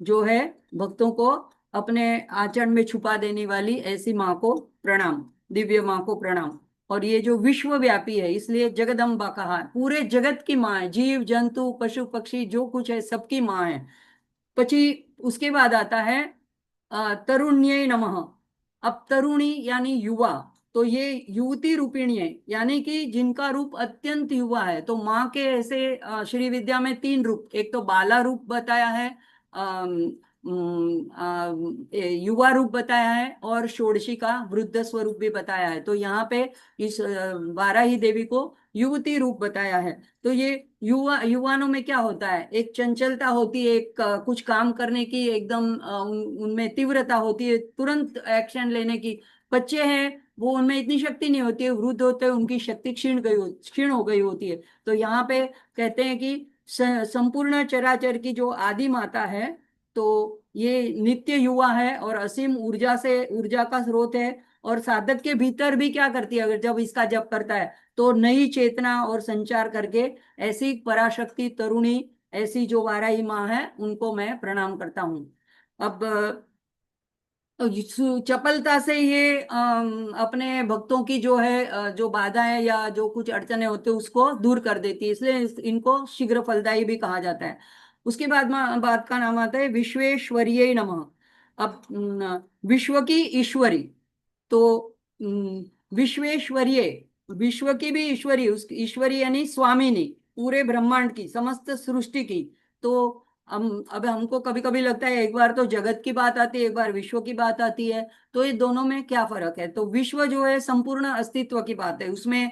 जो है भक्तों को अपने आचरण में छुपा देने वाली ऐसी माँ को प्रणाम, दिव्य माँ को प्रणाम। और ये जो विश्वव्यापी है, इसलिए जगदम्बा कहा है, पूरे जगत की माँ है, जीव जंतु पशु पक्षी जो कुछ है सबकी माँ है। પછી उसके बाद आता है तरुण्य नमः। अब तरुणी यानी युवा, तो ये युवती रूपिणी है, यानी कि जिनका रूप अत्यंत युवा है। तो माँ के ऐसे श्री विद्या में तीन रूप, एक तो बाला रूप बताया है, युवा रूप बताया है, और षोडशी का वृद्ध स्वरूप भी बताया है। तो यहाँ पे इस वाराही देवी को युवती रूप बताया है। तो ये युवानों में क्या होता है, एक चंचलता होती है, एक कुछ काम करने की एकदम उनमें तीव्रता होती है, तुरंत एक्शन लेने की। बच्चे हैं वो, उनमें इतनी शक्ति नहीं होती है, वृद्ध होते हैं उनकी शक्ति क्षीण हो गई होती है। तो यहाँ पे कहते हैं कि संपूर्ण चराचर की जो आदि माता है, तो ये नित्य युवा है और असीम ऊर्जा से, ऊर्जा का स्रोत है। और साधक के भीतर भी क्या करती है, अगर जब इसका जप करता है तो नई चेतना और संचार करके ऐसी पराशक्ति तरुणी, ऐसी जो वाराही माँ है, उनको मैं प्रणाम करता हूँ। अब चपलता से ये अपने भक्तों की जो है जो बाधाएं या जो कुछ अड़चने होते हैं उसको दूर कर देती है, इसलिए इनको शीघ्र फलदायी भी कहा जाता है। उसके बाद बात का नाम आता है विश्वेश्वरीय नमः। अब विश्व की ईश्वरी, तो विश्वेश्वरीय, विश्व की भी ईश्वरी, उस ईश्वरी यानी स्वामिनी, पूरे ब्रह्मांड की, समस्त सृष्टि की। तो हम, अब हमको कभी कभी लगता है, एक बार तो जगत की बात आती है, एक बार विश्व की बात आती है। तो ये दोनों में क्या फर्क है, तो विश्व जो है संपूर्ण अस्तित्व की बात है, उसमें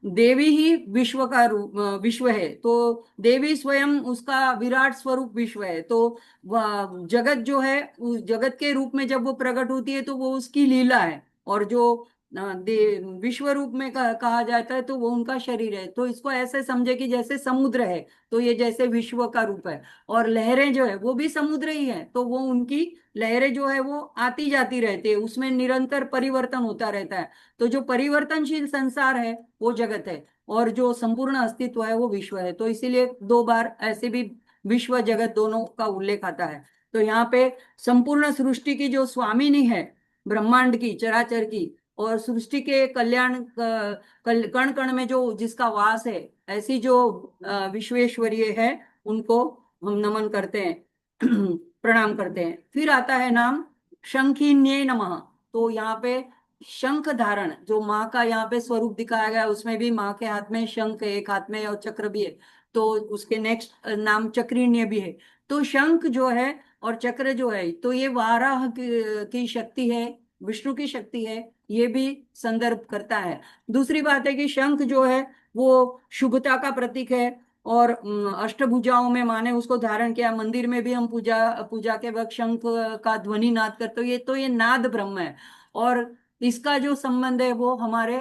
देवी ही विश्व का रूप, विश्व है। तो देवी स्वयं उसका विराट स्वरूप विश्व है। तो जगत जो है, उस जगत के रूप में जब वो प्रकट होती है तो वो उसकी लीला है। और जो विश्व रूप में कहा जाता है तो वो उनका शरीर है। तो इसको ऐसे समझे कि जैसे समुद्र है, तो ये जैसे विश्व का रूप है। और लहरें जो है वो भी समुद्र ही है, तो वो उनकी लहरें जो है वो आती जाती रहती है, उसमें निरंतर परिवर्तन होता रहता है। तो जो परिवर्तनशील संसार है वो जगत है, और जो संपूर्ण अस्तित्व है वो विश्व है। तो इसीलिए दो बार ऐसे भी विश्व जगत दोनों का उल्लेख आता है। तो यहाँ पे संपूर्ण सृष्टि की जो स्वामिनी है, ब्रह्मांड की, चराचर की, और सृष्टि के कल्याण कण कण में जो जिसका वास है, ऐसी जो विश्वेश्वरीय है, उनको हम नमन करते हैं, प्रणाम करते हैं। फिर आता है नाम शंखिन्ये नमः। तो यहाँ पे शंख धारण, जो माँ का यहाँ पे स्वरूप दिखाया गया है, उसमें भी माँ के हाथ में शंख है, एक हाथ में, और चक्र भी है। तो उसके नेक्स्ट नाम चक्रिण्य भी है। तो शंख जो है और चक्र जो है, तो ये वाराह की शक्ति है, विष्णु की शक्ति है, ये भी संदर्भ करता है। दूसरी बात है कि शंख जो है वो शुभता का प्रतीक है। और अष्टभुजाओं में माने उसको धारण किया, मंदिर में भी हम पूजा पूजा के वक्त शंख का ध्वनि नाद करते हो, ये नाद ब्रह्म है। और इसका जो संबंध है वो हमारे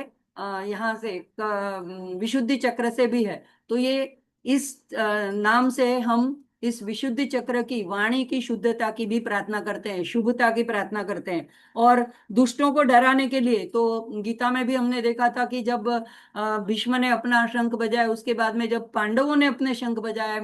यहाँ से विशुद्धि चक्र से भी है। तो ये इस नाम से हम इस विशुद्धि चक्र की, वाणी की शुद्धता की भी प्रार्थना करते हैं, शुभता की प्रार्थना करते हैं। और दुष्टों को डराने के लिए, तो गीता में भी हमने देखा था कि जब भीष्म ने अपना शंख बजाया, उसके बाद में जब पांडवों ने अपने शंख बजाया,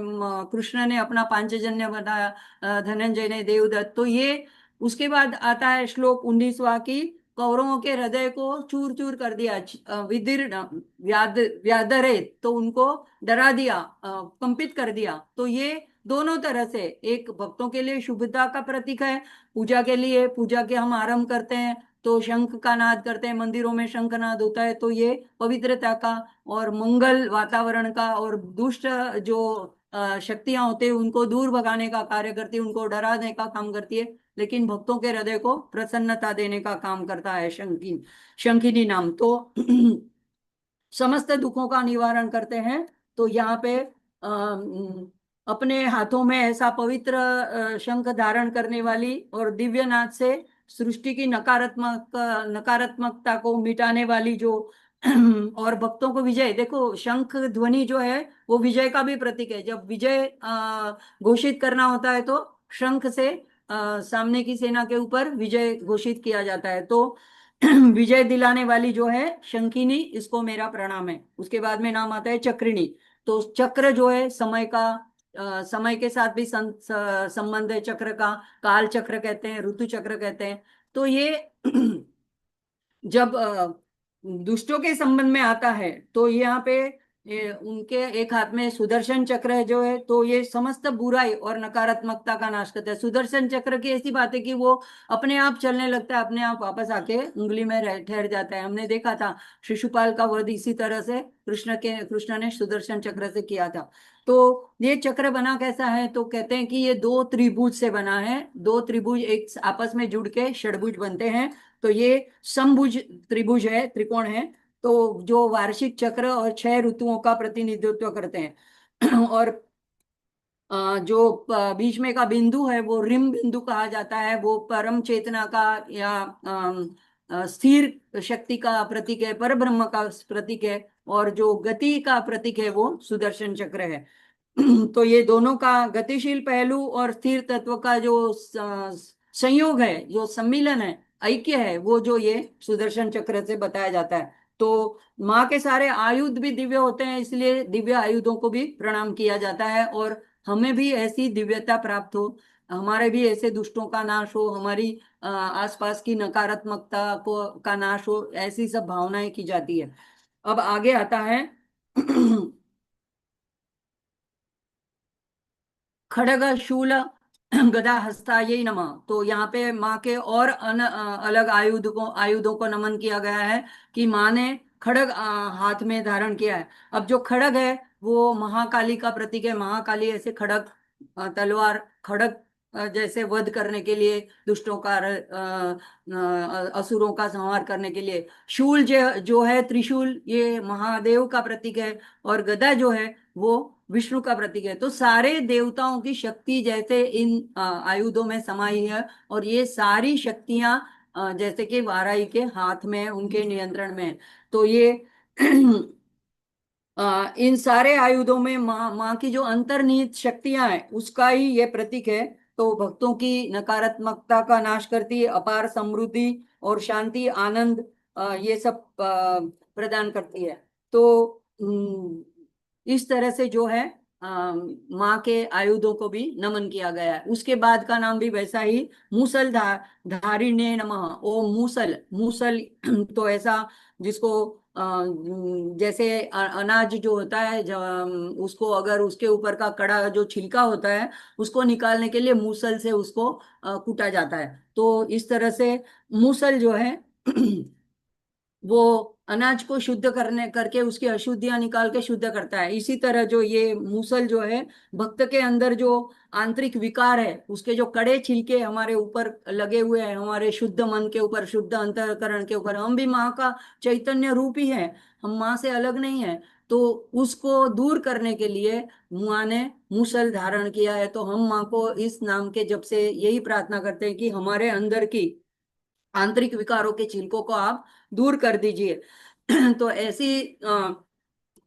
कृष्ण ने अपना पांचजन्य बनाया, धनंजय ने देवदत्त, तो ये उसके बाद आता है श्लोक 19वां की, कौरवों के हृदय को चूर चूर कर दिया, विदीर्ण व्याधरे, तो उनको डरा दिया, कंपित कर दिया। तो ये दोनों तरह से, एक भक्तों के लिए शुभता का प्रतीक है, पूजा के लिए, पूजा के हम आरंभ करते हैं तो शंख का नाद करते हैं, मंदिरों में शंख नाद होता है, तो ये पवित्रता का और मंगल वातावरण का और दुष्ट जो शक्तियां होते हैं उनको दूर भगाने का कार्य करती है, उनको डराने का काम करती है, लेकिन भक्तों के हृदय को प्रसन्नता देने का काम करता है शंखिनी नाम। तो समस्त दुखों का निवारण करते हैं। तो यहाँ पे अपने हाथों में ऐसा पवित्र शंख धारण करने वाली और दिव्य नाद से सृष्टि की नकारात्मकता को मिटाने वाली जो और भक्तों को विजय, देखो शंख ध्वनि जो है वो विजय का भी प्रतीक है। जब विजय घोषित करना होता है तो शंख से सामने की सेना के ऊपर विजय घोषित किया जाता है। तो विजय दिलाने वाली जो है शंखिनी, इसको मेरा प्रणाम है। उसके बाद में नाम आता है चक्रिणी। तो चक्र जो है समय का, समय के साथ भी संबंध है चक्र का। काल चक्र कहते हैं, ऋतु चक्र कहते हैं। तो ये जब दुष्टों के संबंध में आता है तो यहाँ पे उनके एक हाथ में सुदर्शन चक्र है जो है, तो ये समस्त बुराई और नकारात्मकता का नाश करता है। सुदर्शन चक्र की ऐसी बात है कि वो अपने आप चलने लगता है, अपने आप वापस आके उंगली में ठहर जाता है। हमने देखा था शिशुपाल का वध इसी तरह से कृष्ण ने सुदर्शन चक्र से किया था। तो ये चक्र बना कैसा है, तो कहते हैं कि ये दो त्रिभुज से बना है। दो त्रिभुज एक आपस में जुड़ के षडभुज बनते हैं। तो ये समभुज त्रिभुज है, त्रिकोण है। तो जो वार्षिक चक्र और 6 ऋतुओं का प्रतिनिधित्व करते हैं और जो बीच में का बिंदु है वो रिम बिंदु कहा जाता है। वो परम चेतना का या स्थिर शक्ति का प्रतीक है, पर ब्रह्म का प्रतीक है। और जो गति का प्रतीक है वो सुदर्शन चक्र है। तो ये दोनों का गतिशील पहलू और स्थिर तत्व का जो संयोग है, जो सम्मिलन है, ऐक्य है, वो जो ये सुदर्शन चक्र से बताया जाता है। तो माँ के सारे आयुध भी दिव्य होते हैं, इसलिए दिव्य आयुधों को भी प्रणाम किया जाता है। और हमें भी ऐसी दिव्यता प्राप्त हो, हमारे भी ऐसे दुष्टों का नाश हो, हमारी आसपास की नकारात्मकता को का नाश हो, ऐसी सब भावनाएं की जाती है। अब आगे आता है खड़ग शूल गदा हस्ता ये नमः। तो यहाँ पे माँ के और अलग आयुधों को नमन किया गया है कि माँ ने खड़ग हाथ में धारण किया है। अब जो खड़ग है वो महाकाली का प्रतीक है। महाकाली ऐसे खड़ग तलवार खड़ग जैसे वध करने के लिए, दुष्टों का असुरों का संहार करने के लिए। शूल जो है त्रिशूल, ये महादेव का प्रतीक है। और गदा जो है वो विष्णु का प्रतीक है। तो सारे देवताओं की शक्ति जैसे इन आयुधों में समाई है। और ये सारी शक्तियां जैसे कि वाराही के हाथ में है, उनके नियंत्रण में है। तो ये इन सारे आयुधों में माँ की जो अंतर्निहित शक्तियां हैं उसका ही ये प्रतीक है। तो भक्तों की नकारात्मकता का नाश करती है, अपार समृद्धि और शांति आनंद ये सब प्रदान करती है। तो इस तरह से जो है माँ के आयुधों को भी नमन किया गया है। उसके बाद का नाम भी वैसा ही, मूसल धारिणे नमः। ओ मूसल, मूसल तो ऐसा जिसको जैसे अनाज जो होता है, उसको अगर उसके ऊपर का कड़ा जो छिलका होता है उसको निकालने के लिए मूसल से उसको कूटा जाता है। तो इस तरह से मूसल जो है वो अनाज को शुद्ध करने करके उसकी अशुद्धियां निकाल के शुद्ध करता है। इसी तरह जो ये मूसल जो है भक्त के अंदर जो आंतरिक विकार है, उसके जो कड़े छिलके हमारे ऊपर लगे हुए हैं, हमारे शुद्ध मन के ऊपर, शुद्ध अंतःकरण के ऊपर, हम भी माँ का चैतन्य रूप ही है, हम माँ से अलग नहीं है। तो उसको दूर करने के लिए माँ ने मूसल धारण किया है। तो हम माँ को इस नाम के जब से यही प्रार्थना करते हैं कि हमारे अंदर की आंतरिक विकारों के छिलकों को आप दूर कर दीजिए। तो ऐसी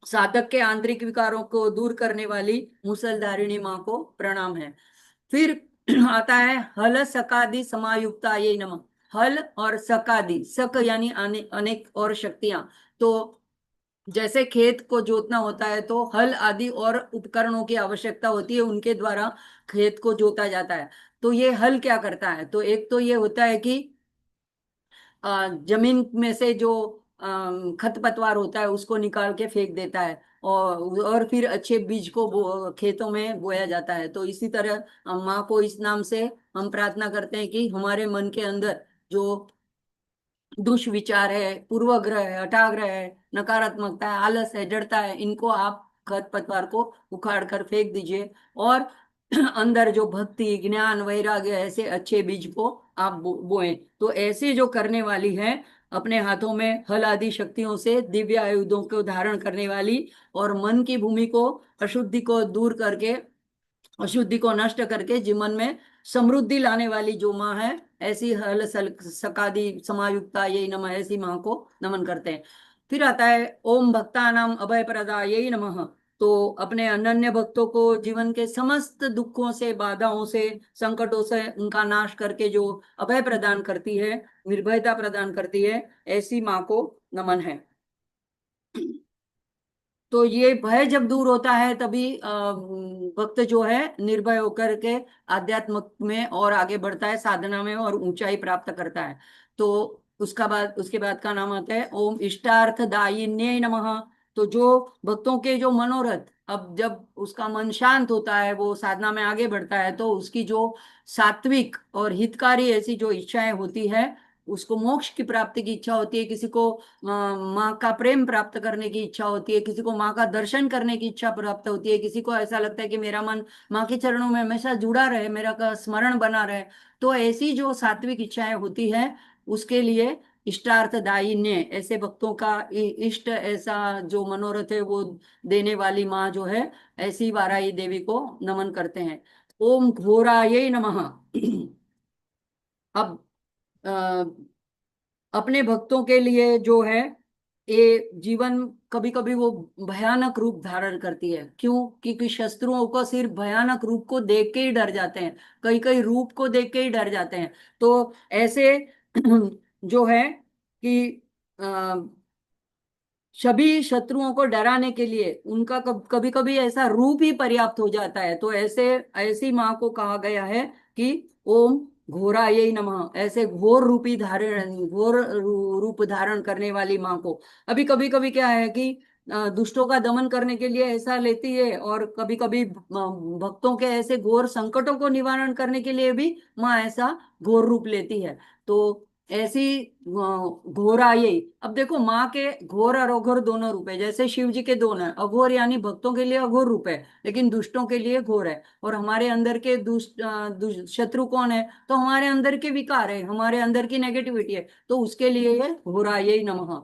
साधक के आंतरिक विकारों को दूर करने वाली मुसलधारिणी माँ को प्रणाम है। फिर आता है हल सकादि समायुक्ता ये नमः। हल और सकादि, सक यानी अनेक और शक्तियां। तो जैसे खेत को जोतना होता है तो हल आदि और उपकरणों की आवश्यकता होती है, उनके द्वारा खेत को जोता जाता है। तो ये हल क्या करता है, तो एक तो ये होता है कि जमीन में से जो खरपतवार होता है उसको निकाल के फेंक देता है, और फिर अच्छे बीज को खेतों में बोया जाता है। तो इसी तरह माँ को इस नाम से हम प्रार्थना करते हैं कि हमारे मन के अंदर जो दुष्विचार है, पूर्वग्रह है, हठाग्रह है, नकारात्मकता है, आलस है, जड़ता है, इनको आप खरपतवार को उखाड़ कर फेंक दीजिए। और अंदर जो भक्ति, ज्ञान, वैराग्य ऐसे अच्छे बीज को आप बोएं। तो ऐसे जो करने वाली है, अपने हाथों में हल आदि शक्तियों से दिव्य आयुधों को धारण करने वाली, और मन की भूमि को, अशुद्धि को दूर करके, अशुद्धि को नष्ट करके जीवन में समृद्धि लाने वाली जो माँ है, ऐसी हल सकादि समायुक्ता यही नमः, ऐसी माँ को नमन करते हैं। फिर आता है ओम भक्तानाम अभय प्रदा यही नमः। तो अपने अनन्य भक्तों को जीवन के समस्त दुखों से, बाधाओं से, संकटों से उनका नाश करके जो अभय प्रदान करती है, निर्भयता प्रदान करती है, ऐसी माँ को नमन है। तो ये भय जब दूर होता है तभी भक्त जो है निर्भय होकर के आध्यात्म में और आगे बढ़ता है, साधना में, और ऊंचाई प्राप्त करता है। तो उसके बाद का नाम आता है ओम इष्टार्थ दायिन्ये नमः। तो जो भक्तों के जो मनोरथ, अब जब उसका मन शांत होता है, वो साधना में आगे बढ़ता है, तो उसकी जो सात्विक और हितकारी ऐसी जो इच्छाएं होती है, उसको मोक्ष की प्राप्ति की इच्छा होती है, किसी को माँ का प्रेम प्राप्त करने की इच्छा होती है, किसी को माँ का दर्शन करने की इच्छा प्राप्त होती है, किसी को ऐसा लगता है कि मेरा मन माँ के चरणों में हमेशा जुड़ा रहे, मेरा का स्मरण बना रहे। तो ऐसी जो सात्विक इच्छाएं होती है, उसके लिए इष्टार्थदायिन्य, ऐसे भक्तों का इष्ट ऐसा जो मनोरथ है वो देने वाली माँ जो है, ऐसी वाराही देवी को नमन करते हैं। ओम घोरायै नमः। अब अपने भक्तों के लिए जो है, ये जीवन कभी कभी वो भयानक रूप धारण करती है। क्यों? क्योंकि शत्रुओं को सिर्फ भयानक रूप को देख के ही डर जाते हैं, कई कई रूप को देख के ही डर जाते हैं। तो ऐसे जो है कि सभी शत्रुओं को डराने के लिए उनका कभी कभी ऐसा रूप ही पर्याप्त हो जाता है। तो ऐसे ऐसी माँ को कहा गया है कि ओम घोरायै नमः, ऐसे घोर रूपी धारण, रूप धारण करने वाली माँ को। अभी कभी कभी क्या है कि दुष्टों का दमन करने के लिए ऐसा लेती है, और कभी कभी भक्तों के ऐसे घोर संकटों को निवारण करने के लिए भी माँ ऐसा घोर रूप लेती है। तो ऐसी घोरा ये, अब देखो माँ के घोर और अघोर दोनों रूप है। जैसे शिव जी के दोनों है, अघोर यानी भक्तों के लिए अघोर रूप है, लेकिन दुष्टों के लिए घोर है। और हमारे अंदर के शत्रु कौन है? तो हमारे अंदर के विकार है, हमारे अंदर की नेगेटिविटी है, तो उसके लिए ये घोरायै नमः।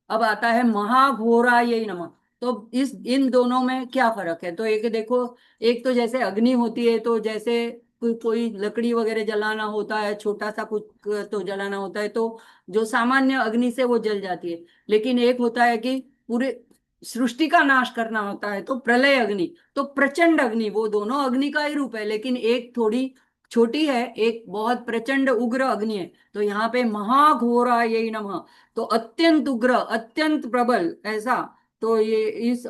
अब आता है महाघोरायै नमः। तो इस इन दोनों में क्या फर्क है? तो एक देखो, एक तो जैसे अग्नि होती है, तो जैसे कोई लकड़ी वगैरह जलाना होता है, छोटा सा कुछ तो जलाना होता है, तो जो सामान्य अग्नि से वो जल जाती है। लेकिन एक होता है कि पूरे सृष्टि का नाश करना होता है, तो प्रलय अग्नि, तो प्रचंड अग्नि। वो दोनों अग्नि का ही रूप है, लेकिन एक थोड़ी छोटी है, एक बहुत प्रचंड उग्र अग्नि है। तो यहाँ पे महाघोरा यही नमः, तो अत्यंत उग्र, अत्यंत प्रबल ऐसा। तो ये इस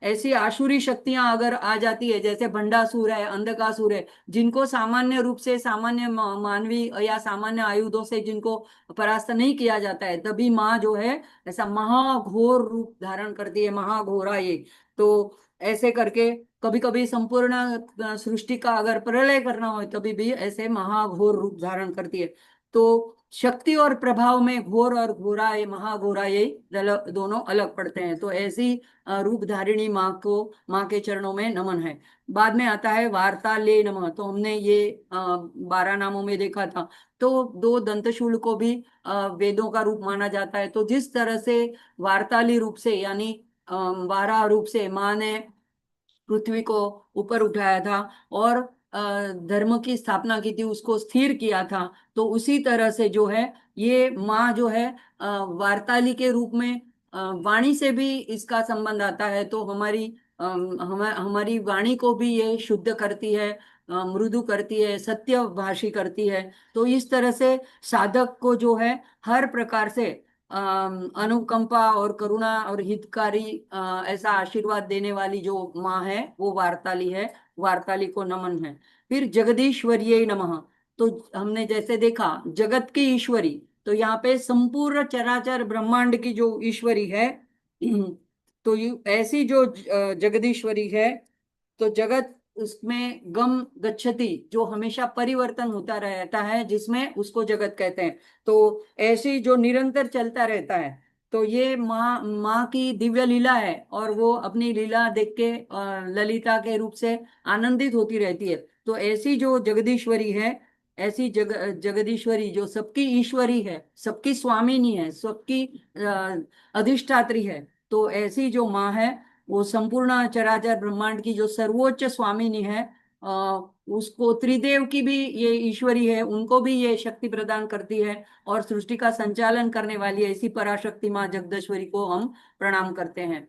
ऐसी आसुरी शक्तियां अगर आ जाती है, जैसे भंडासुर है, अंधकासुर है, जिनको सामान्य रूप से, सामान्य मानवी या सामान्य आयुधों से जिनको परास्त नहीं किया जाता है, तभी माँ जो है ऐसा महाघोर रूप धारण करती है, महाघोरा ये। तो ऐसे करके कभी कभी संपूर्ण सृष्टि का अगर प्रलय करना हो, तभी भी ऐसे महाघोर रूप धारण करती है। तो शक्ति और प्रभाव में घोर और घोरा, ये महाघोरा ये दोनों अलग पड़ते हैं। तो ऐसी रूप धारिणी माँ को, माँ के चरणों में नमन है। बाद में आता है वार्ताले नमः। तो हमने ये 12 नामों में देखा था। तो दो दंतशूल को भी वेदों का रूप माना जाता है। तो जिस तरह से वार्ताली रूप से, यानी वारा रूप से माँ ने पृथ्वी को ऊपर उठाया था, और धर्म की स्थापना की थी, उसको स्थिर किया था, तो उसी तरह से जो है ये माँ जो है वार्ताली के रूप में, वाणी से भी इसका संबंध आता है। तो हमारी वाणी को भी ये शुद्ध करती है, मृदु करती है, सत्यभाषी करती है। तो इस तरह से साधक को जो है हर प्रकार से अनुकंपा और करुणा और हितकारी ऐसा आशीर्वाद देने वाली जो माँ है, वो वार्ताली है। वार्ताली को नमन है। फिर जगदीश्वरीय नमः। तो हमने जैसे देखा जगत की ईश्वरी, तो यहाँ पे संपूर्ण चराचर ब्रह्मांड की जो ईश्वरी है, तो ऐसी जो जगदीश्वरी है, तो जगत उसमें गम गच्छति, जो हमेशा परिवर्तन होता रहता है, जिसमें उसको जगत कहते हैं। तो ऐसी जो निरंतर चलता रहता है, तो ये माँ माँ की दिव्य लीला है, और वो अपनी लीला देख के ललिता के रूप से आनंदित होती रहती है। तो ऐसी जो जगदीश्वरी है, ऐसी जगदीश्वरी जो सबकी ईश्वरी है, सबकी स्वामिनी है, सबकी अधिष्ठात्री है, तो ऐसी जो माँ है, वो संपूर्ण चराचर ब्रह्मांड की जो सर्वोच्च स्वामिनी है, आ, उसको त्रिदेव की भी ये ईश्वरी है, उनको भी ये शक्ति प्रदान करती है, और सृष्टि का संचालन करने वाली ऐसी पराशक्ति माँ जगदीश्वरी को हम प्रणाम करते हैं।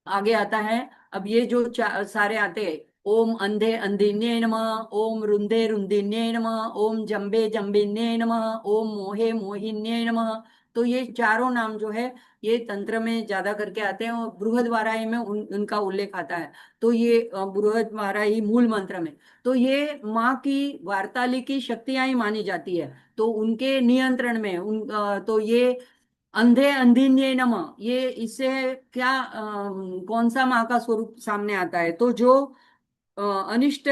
आगे आता है। अब ये जो सारे आते हैं, ओम अंधे अंधिन्ये नमः, ओम रुंधे रुंधिन्ये नमः, ओम जम्बे जम्बिन्ये नमः, ओम मोहे मोहिन्ये नमः। तो ये चारों नाम जो है, ये तंत्र में ज्यादा करके आते हैं, और बृहद्वाराही में उनका उल्लेख आता है। तो ये बृहद्वाराही मूल मंत्र में, तो ये माँ की वार्ताली की शक्तियां ही मानी जाती है। तो उनके नियंत्रण में तो ये अंधे अंधिन्ये नमः, ये इससे क्या कौन सा माँ का स्वरूप सामने आता है? तो जो अनिष्ट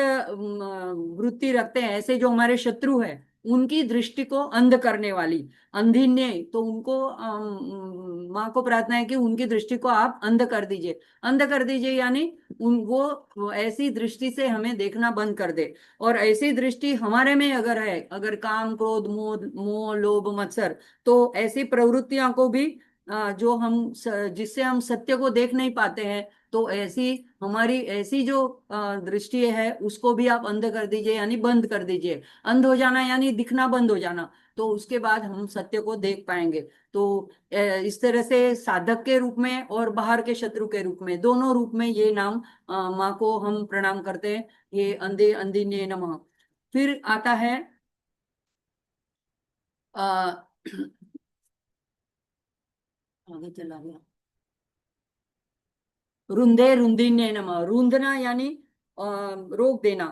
वृत्ति रखते हैं, ऐसे जो हमारे शत्रु है, उनकी दृष्टि को अंध करने वाली अंधिन्य, तो उनको माँ को प्रार्थना है कि उनकी दृष्टि को आप अंध कर दीजिए। अंध कर दीजिए यानी उन वो ऐसी दृष्टि से हमें देखना बंद कर दे। और ऐसी दृष्टि हमारे में अगर है, अगर काम क्रोध मोह मोह लोभ मत्सर, तो ऐसी प्रवृत्तियों को भी जो हम जिससे हम सत्य को देख नहीं पाते हैं, तो ऐसी हमारी ऐसी जो दृष्टि है, उसको भी आप अंध कर दीजिए, यानी बंद कर दीजिए। अंध हो जाना यानी दिखना बंद हो जाना, तो उसके बाद हम सत्य को देख पाएंगे। तो इस तरह से साधक के रूप में और बाहर के शत्रु के रूप में, दोनों रूप में ये नाम माँ को हम प्रणाम करते हैं। ये अंधे अंधिन्ये नमः। फिर आता है आ, आगे चला गया, रुंधे रुंधिन्ये नमः। रूंधना यानी रोक देना,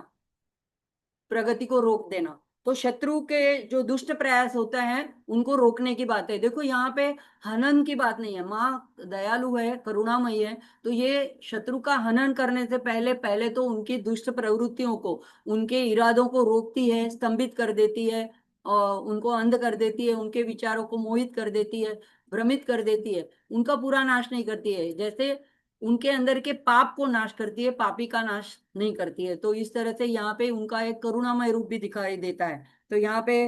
प्रगति को रोक देना। तो शत्रु के जो दुष्ट प्रयास होता है, उनको रोकने की बात है। देखो यहाँ पे हनन की बात नहीं है, माँ दयालु है, करुणामयी है। तो ये शत्रु का हनन करने से पहले पहले तो उनकी दुष्ट प्रवृत्तियों को, उनके इरादों को रोकती है, स्तंभित कर देती है, और उनको अंध कर देती है, उनके विचारों को मोहित कर देती है, भ्रमित कर देती है। उनका पूरा नाश नहीं करती है, जैसे उनके अंदर के पाप को नाश करती है, पापी का नाश नहीं करती है। तो इस तरह से यहाँ पे उनका एक करुणामय रूप भी दिखाई देता है। तो यहाँ पे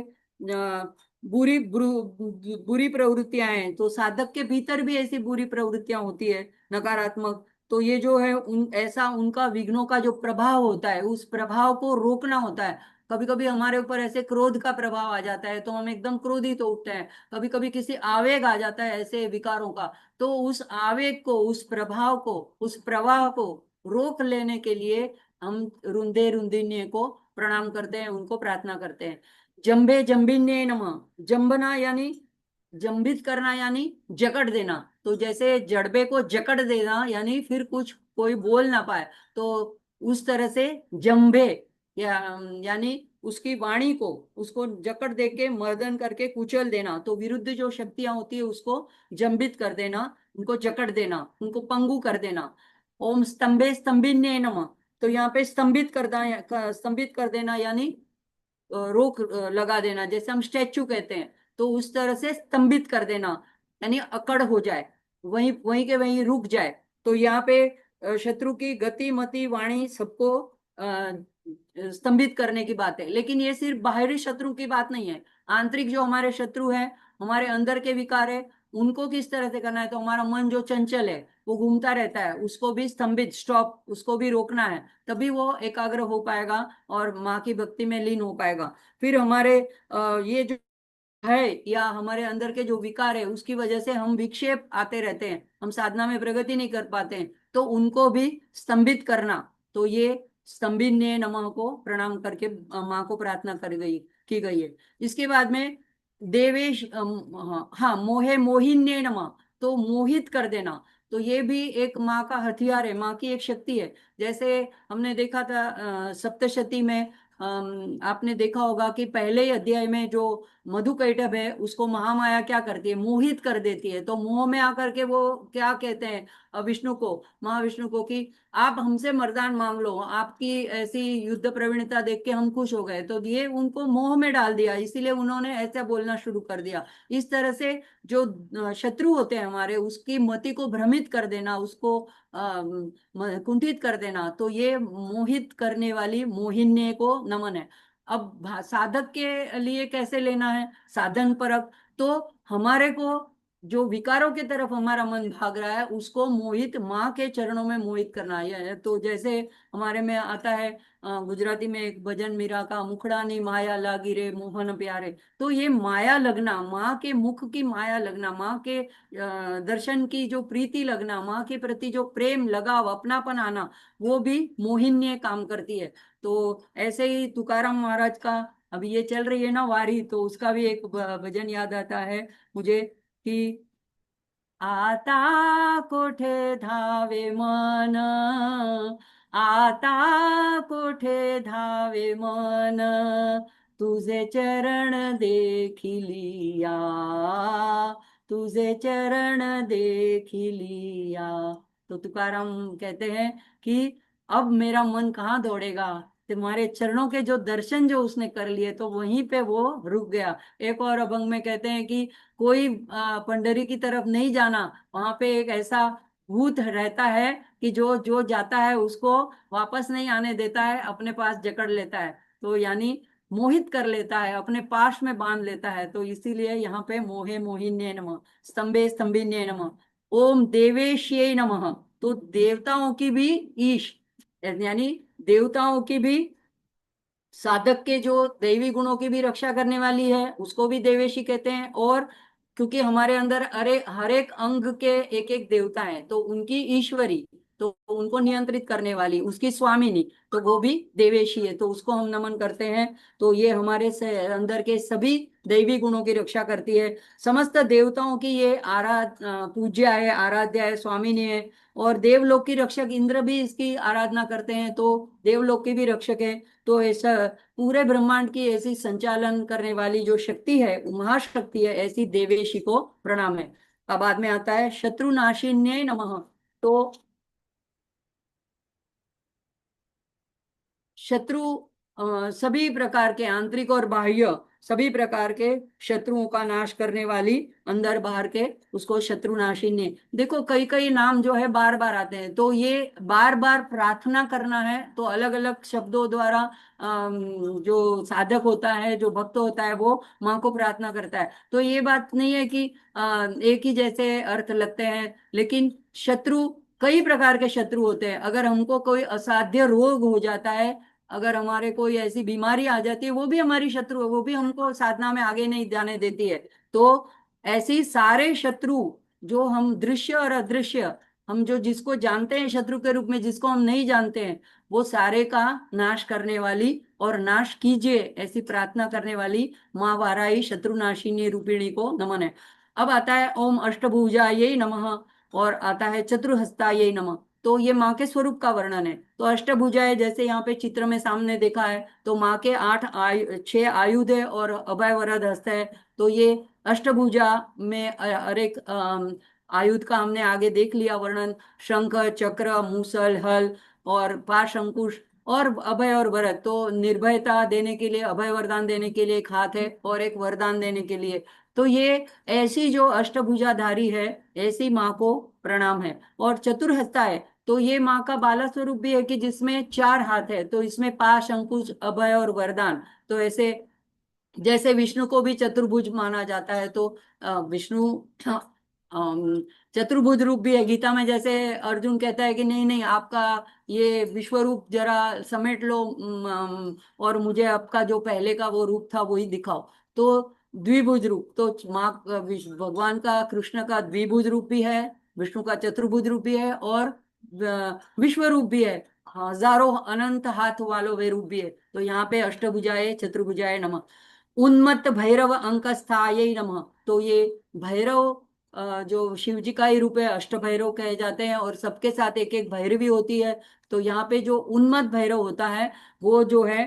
बुरी प्रवृत्तियां हैं, तो साधक के भीतर भी ऐसी बुरी प्रवृत्तियां होती है, नकारात्मक। तो ये जो है ऐसा उनका विघ्नों का जो प्रभाव होता है, उस प्रभाव को रोकना होता है। कभी कभी हमारे ऊपर ऐसे क्रोध का प्रभाव आ जाता है, तो हम एकदम क्रोधित हो उठते हैं। कभी कभी किसी आवेग आ जाता है ऐसे विकारों का, तो उस आवेग को, उस प्रभाव को, उस प्रवाह को रोक लेने के लिए हम रुंधे रुंधिन्ये को प्रणाम करते हैं, उनको प्रार्थना करते हैं। जम्बे जम्बिन्ये नमः। जम्बना यानी जम्बित करना, यानी जकड़ देना। तो जैसे जड़बे को जकड़ देना, यानी फिर कुछ कोई बोल ना पाए, तो उस तरह से जम्बे या यानी उसकी वाणी को, उसको जकड़ दे के मर्दन करके कुचल देना। तो विरुद्ध जो शक्तियां होती है उसको जम्बित कर देना, उनको जकड़ देना, उनको पंगु कर देना। ओम स्तंभे स्तंभिन्ये नमः। तो यहाँ पे स्तंभित कर देना यानी रोक लगा देना, जैसे हम स्टैचू कहते हैं, तो उस तरह से स्तंभित कर देना, यानी अकड़ हो जाए, वहीं वहीं के वहीं रुक जाए। तो यहाँ पे शत्रु की गति मति वाणी सबको स्तंभित करने की बात है। लेकिन ये सिर्फ बाहरी शत्रु की बात नहीं है, आंतरिक जो हमारे शत्रु है, हमारे अंदर के विकार है, उनको किस तरह से करना है? तो हमारा मन जो चंचल है, वो घूमता रहता है, उसको भी स्तंभित, स्टॉप, उसको भी रोकना है। तभी वो एकाग्र हो पाएगा और माँ की भक्ति में लीन हो पाएगा। फिर हमारे ये जो है, या हमारे अंदर के जो विकार है, उसकी वजह से हम विक्षेप आते रहते हैं, हम साधना में प्रगति नहीं कर पाते हैं, तो उनको भी स्तंभित करना। तो ये स्तंभिन्य नमः को प्रणाम करके माँ को प्रार्थना कर गई की गई है। इसके बाद में देवेश हाँ, मोहे मोहिन्य नमः। तो मोहित कर देना, तो ये भी एक माँ का हथियार है, माँ की एक शक्ति है। जैसे हमने देखा था सप्तशती में, आपने देखा होगा कि पहले ही अध्याय में जो मधुकैटभ है, उसको महामाया क्या करती है, मोहित कर देती है। तो मोह में आकर के वो क्या कहते हैं विष्णु को, महाविष्णु को, कि आप हमसे वरदान मांग लो, आपकी ऐसी युद्ध प्रवीणता देख के हम खुश हो गए। तो ये उनको मोह में डाल दिया, इसीलिए उन्होंने ऐसा बोलना शुरू कर दिया। इस तरह से जो शत्रु होते हैं हमारे, उसकी मति को भ्रमित कर देना, उसको कुंठित कर देना, तो ये मोहित करने वाली मोहिनी को नमन है। अब साधक के लिए कैसे लेना है, साधन परक। तो हमारे को जो विकारों की तरफ हमारा मन भाग रहा है, उसको मोहित, माँ के चरणों में मोहित करना है। तो जैसे हमारे में आता है गुजराती में एक भजन, मीरा का, मुखड़ानी माया लागी रे मोहन प्यारे। तो ये माया लगना, माँ के मुख की माया लगना, माँ के दर्शन की जो प्रीति लगना, माँ के प्रति जो प्रेम लगाव अपनापन आना, वो भी मोहिनी काम करती है। तो ऐसे ही तुकाराम महाराज का, अभी ये चल रही है ना वारी, तो उसका भी एक भजन याद आता है मुझे, कि आता कोठे धावे मन, आता कोठे धावे मन, तुझे चरण देखिलिया, तुझे चरण देखिलिया। तो तुकाराम कहते हैं कि अब मेरा मन कहाँ दौड़ेगा, तुम्हारे चरणों के जो दर्शन जो उसने कर लिए, तो वहीं पे वो रुक गया। एक और अभंग में कहते हैं कि कोई पंडरी की तरफ नहीं जाना, वहां पे एक ऐसा भूत रहता है कि जो जो जाता है उसको वापस नहीं आने देता है, अपने पास जकड़ लेता है। तो यानी मोहित कर लेता है, अपने पाश में बांध लेता है। तो इसीलिए यहाँ पे मोहे मोहिन्ये नमः, स्तंभे स्तंभिन्ये नमः, ओम देवेश्ये नमः। तो देवताओं की भी ईश, यानी देवताओं की भी, साधक के जो दैवी गुणों की भी रक्षा करने वाली है, उसको भी देवेशी कहते हैं। और क्योंकि हमारे अंदर अरे हर एक अंग के एक एक देवता हैं, तो उनकी ईश्वरी, तो उनको नियंत्रित करने वाली, उसकी स्वामिनी, तो वो भी देवेशी है, तो उसको हम नमन करते हैं। तो ये हमारे से अंदर के सभी दैवी गुणों की रक्षा करती है। समस्त देवताओं की ये पूज्य है, आराध्या है, स्वामिनी है। और देवलोक की रक्षक इंद्र भी इसकी आराधना करते हैं, तो देवलोक की भी रक्षक है। तो ऐसा पूरे ब्रह्मांड की ऐसी संचालन करने वाली जो शक्ति है, महाशक्ति है, ऐसी देवेशी को प्रणाम है। अब बाद में आता है शत्रुनाशिन्ये नमः। तो शत्रु सभी प्रकार के आंतरिक और बाह्य सभी प्रकार के शत्रुओं का नाश करने वाली, अंदर बाहर के, उसको शत्रुनाशिनी। देखो कई कई नाम जो है बार बार आते हैं, तो ये बार बार प्रार्थना करना है, तो अलग अलग शब्दों द्वारा जो साधक होता है, जो भक्त होता है, वो माँ को प्रार्थना करता है। तो ये बात नहीं है कि एक ही जैसे अर्थ लगते हैं, लेकिन शत्रु, कई प्रकार के शत्रु होते हैं। अगर हमको कोई असाध्य रोग हो जाता है, अगर हमारे कोई ऐसी बीमारी आ जाती है, वो भी हमारी शत्रु है, वो भी हमको साधना में आगे नहीं जाने देती है। तो ऐसी सारे शत्रु, जो हम दृश्य और अदृश्य, हम जो जिसको जानते हैं शत्रु के रूप में, जिसको हम नहीं जानते हैं, वो सारे का नाश करने वाली, और नाश कीजिए ऐसी प्रार्थना करने वाली माँ वाराही शत्रुनाशिनी रूपिणी को नमन है। अब आता है ओम अष्टभुजायै नमः, और आता है चतुर्हस्तायै नमः। तो ये माँ के स्वरूप का वर्णन है। तो अष्टभुजाएं, जैसे यहाँ पे चित्र में सामने देखा है, तो माँ के 6 आयुध है और अभय वरद हस्त है। तो ये अष्टभुजा में हर एक आयुध का हमने आगे देख लिया वर्णन, शंख चक्र मूसल हल और पाश अंकुश और अभय और वरद। तो निर्भयता देने के लिए, अभय वरदान देने के लिए एक हाथ है, और एक वरदान देने के लिए। तो ये ऐसी जो अष्टभुजाधारी है, ऐसी माँ को प्रणाम है। और चतुर्हस्ता है, तो ये माँ का बाला स्वरूप भी है कि जिसमें 4 हाथ है, तो इसमें पाश अंकुश अभय और वरदान। तो ऐसे जैसे विष्णु को भी चतुर्भुज माना जाता है, तो विष्णु चतुर्भुज रूप भी है। गीता में जैसे अर्जुन कहता है कि नहीं नहीं, आपका ये विश्व रूप जरा समेट लो, और मुझे आपका जो पहले का वो रूप था वही दिखाओ। तो द्विभुज रूप, तो माँ भगवान का, कृष्ण का द्विभुज रूप भी है, विष्णु का चतुर्भुज रूप भी है, और विश्व रूप भी है, हजारों अनंत हाथ वालों वे रूप भी है। तो यहाँ पे अष्टभुजाए चतुर्भुजाए नमः। उन्मत्त भैरव अंकस्थायै नमः। तो ये भैरव जो शिव जी का ही रूप है, अष्ट भैरव कहे जाते हैं, और सबके साथ एक एक भैरवी होती है। तो यहाँ पे जो उन्मत्त भैरव होता है, वो जो है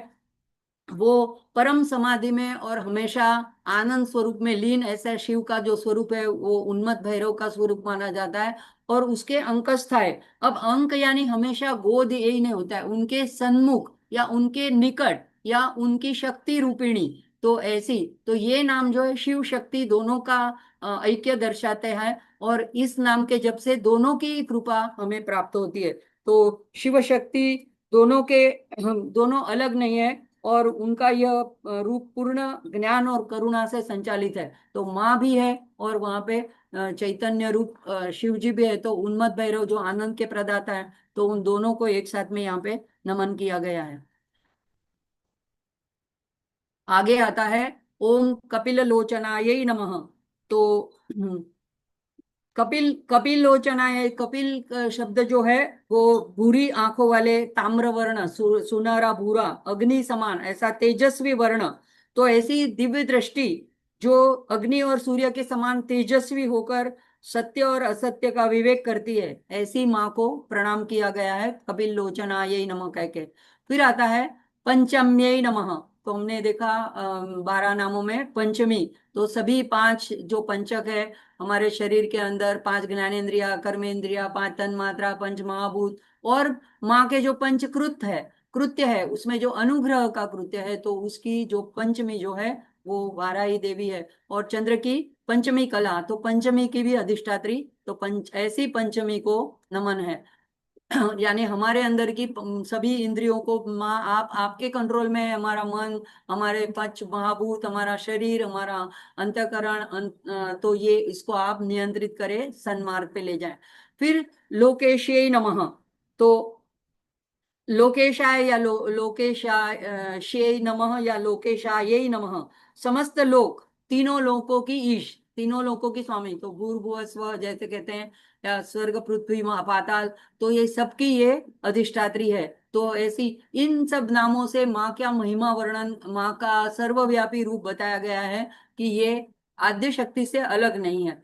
वो परम समाधि में और हमेशा आनंद स्वरूप में लीन, ऐसा शिव का जो स्वरूप है वो उन्मत्त भैरव का स्वरूप माना जाता है। और उसके अंकस्थ है। अब अंक यानी हमेशा गोद यही नहीं होता है, उनके सन्मुख या उनके निकट या उनकी शक्ति रूपिणी। तो ऐसी, तो ये नाम जो है शिव शक्ति दोनों का ऐक्य दर्शाते हैं। और इस नाम के जब से दोनों की कृपा हमें प्राप्त होती है। तो शिव शक्ति दोनों के, हम दोनों अलग नहीं है। और उनका यह रूप पूर्ण ज्ञान और करुणा से संचालित है। तो माँ भी है और वहां पे चैतन्य रूप शिव जी भी है। तो उन्मत्त भैरव जो आनंद के प्रदाता है, तो उन दोनों को एक साथ में यहाँ पे नमन किया गया है। आगे आता है ओम कपिल लोचनाय नमः। तो कपिल कपिल लोचनाय, कपिल शब्द जो है वो भूरी आंखों वाले, ताम्र वर्ण, सुनहरा भूरा, अग्नि समान ऐसा तेजस्वी वर्ण। तो ऐसी दिव्य दृष्टि जो अग्नि और सूर्य के समान तेजस्वी होकर सत्य और असत्य का विवेक करती है, ऐसी माँ को प्रणाम किया गया है कपिल लोचनाय नमः कह के। फिर आता है पंचम्यै नमः। तो हमने देखा 12 नामों में पंचमी। तो सभी पांच जो पंचक है हमारे शरीर के अंदर, पांच ज्ञानेंद्रिया, कर्मेंद्रिया, पांच तन मात्रा, पंच महाभूत, और माँ के जो पंचकृत है, कृत्य है, उसमें जो अनुग्रह का कृत्य है, तो उसकी जो पंचमी जो है वो वाराही देवी है। और चंद्र की पंचमी कला, तो पंचमी की भी अधिष्ठात्री। तो ऐसी पंचमी को नमन है। यानी हमारे अंदर की सभी इंद्रियों को माँ, आप आपके कंट्रोल में है, हमारा मन, हमारे पंच महाभूत, हमारा शरीर, हमारा अंतःकरण, तो ये इसको आप नियंत्रित करें, सन्मार्ग पे ले जाएं। फिर लोकेशे नमः। तो लोकेशाय या लोकेशाय शे नमः या लोकेशाय नमः। समस्त लोक, तीनों लोकों की ईश, तीनों लोकों की स्वामी। तो भूर्भुव स्व जैसे कहते हैं, या स्वर्ग पृथ्वी महापाताल, तो ये सबकी ये अधिष्ठात्री है। तो ऐसी इन सब नामों से माँ का महिमा वर्णन, माँ का सर्वव्यापी रूप बताया गया है कि ये आद्य शक्ति से अलग नहीं है।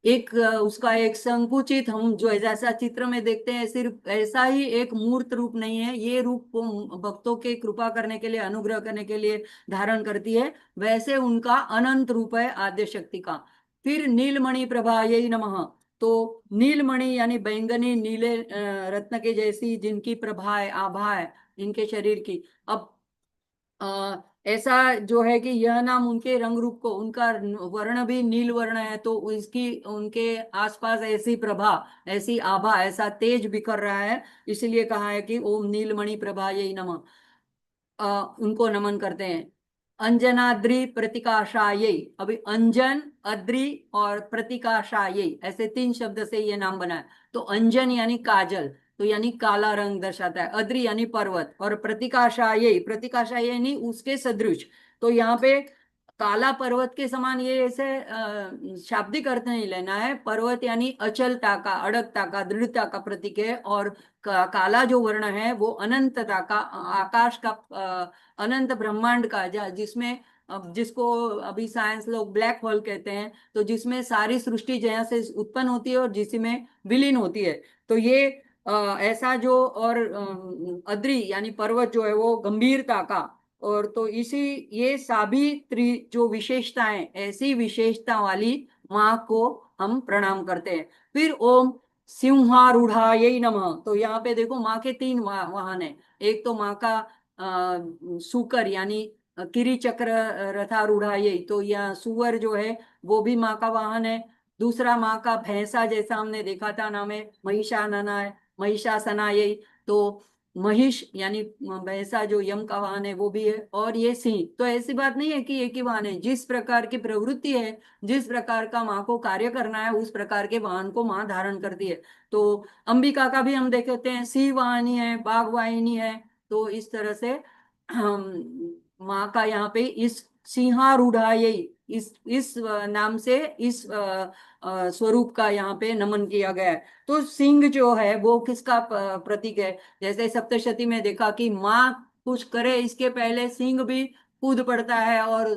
एक उसका एक संकुचित, हम जो जैसा चित्र में देखते हैं सिर्फ ऐसा ही एक मूर्त रूप नहीं है, ये रूप को भक्तों के कृपा करने के लिए, अनुग्रह करने के लिए धारण करती है। वैसे उनका अनंत रूप है आद्य शक्ति का। फिर नीलमणि प्रभा यही नमः। तो नीलमणि यानी बैंगनी नीले रत्न के जैसी जिनकी प्रभा है, आभा है इनके शरीर की। अब ऐसा जो है कि यह नाम उनके रंग रूप को, उनका वर्ण भी नील वर्ण है, तो इसकी उनके आसपास ऐसी प्रभा, ऐसी आभा, ऐसा तेज बिखर रहा है। इसीलिए कहा है कि ओम नीलमणि प्रभा यही नमः। उनको नमन करते हैं। अंजनाद्रि प्रतिकाशायै। अभी अंजन, अद्रि और प्रतिकाशायै, ऐसे तीन शब्द से ये नाम बना है। तो अंजन यानी काजल, तो यानी काला रंग दर्शाता है। अद्रि यानी पर्वत, और प्रतिकाशायै, प्रतिकाशायै यानी उसके सदृश। तो यहाँ पे काला पर्वत के समान, ये ऐसे शाब्दिक अर्थ नहीं लेना है। पर्वत यानी अचलता का, अड़गता का, दृढ़ता का प्रतीक है। और काला जो वर्ण है वो अनंतता का, आकाश का, अनंत ब्रह्मांड का, जिसमें अब जिसको अभी साइंस लोग ब्लैक होल कहते हैं, तो जिसमें सारी सृष्टि जहाँ से उत्पन्न होती है और जिसमें विलीन होती है। तो ये ऐसा जो, और अद्रि यानी पर्वत जो है वो गंभीरता का। और तो इसी, ये साबित्री जो विशेषताएं, ऐसी विशेषता वाली माँ को हम प्रणाम करते हैं। फिर ओम सिंहारूढ़ायै नमः। तो यहाँ पे देखो माँ के तीन वाहन है। एक तो माँ का सूकर यानी किरी चक्र रथारूढ़ायै, तो यहाँ सुअर जो है वो भी माँ का वाहन है। दूसरा माँ का भैंसा, जैसा हमने देखा था, नाम है महिषानना, महिषासनायै। तो महिष यानी भैंसा जो यम का वाहन है वो भी है। और ये सिंह, तो ऐसी बात नहीं है कि एक ही वाहन है, जिस प्रकार की प्रवृत्ति है, जिस प्रकार का माँ को कार्य करना है, उस प्रकार के वाहन को माँ धारण करती है। तो अंबिका का भी हम देखते हैं, सिंह वाहिनी है, बाघ वाहिनी है। तो इस तरह से माँ का यहाँ पे इस सिंहारूढ़ायै, इस नाम से, इस स्वरूप का यहाँ पे नमन किया गया है। तो सिंह जो है वो किसका प्रतीक है? जैसे सप्तशती में देखा कि माँ कुछ करे इसके पहले सिंह भी कूद पड़ता है और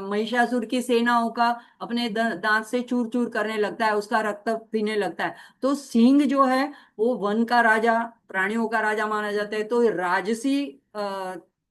महिषासुर की सेनाओं का अपने दांत से चूर चूर करने लगता है, उसका रक्त पीने लगता है। तो सिंह जो है वो वन का राजा, प्राणियों का राजा माना जाता है। तो राजसी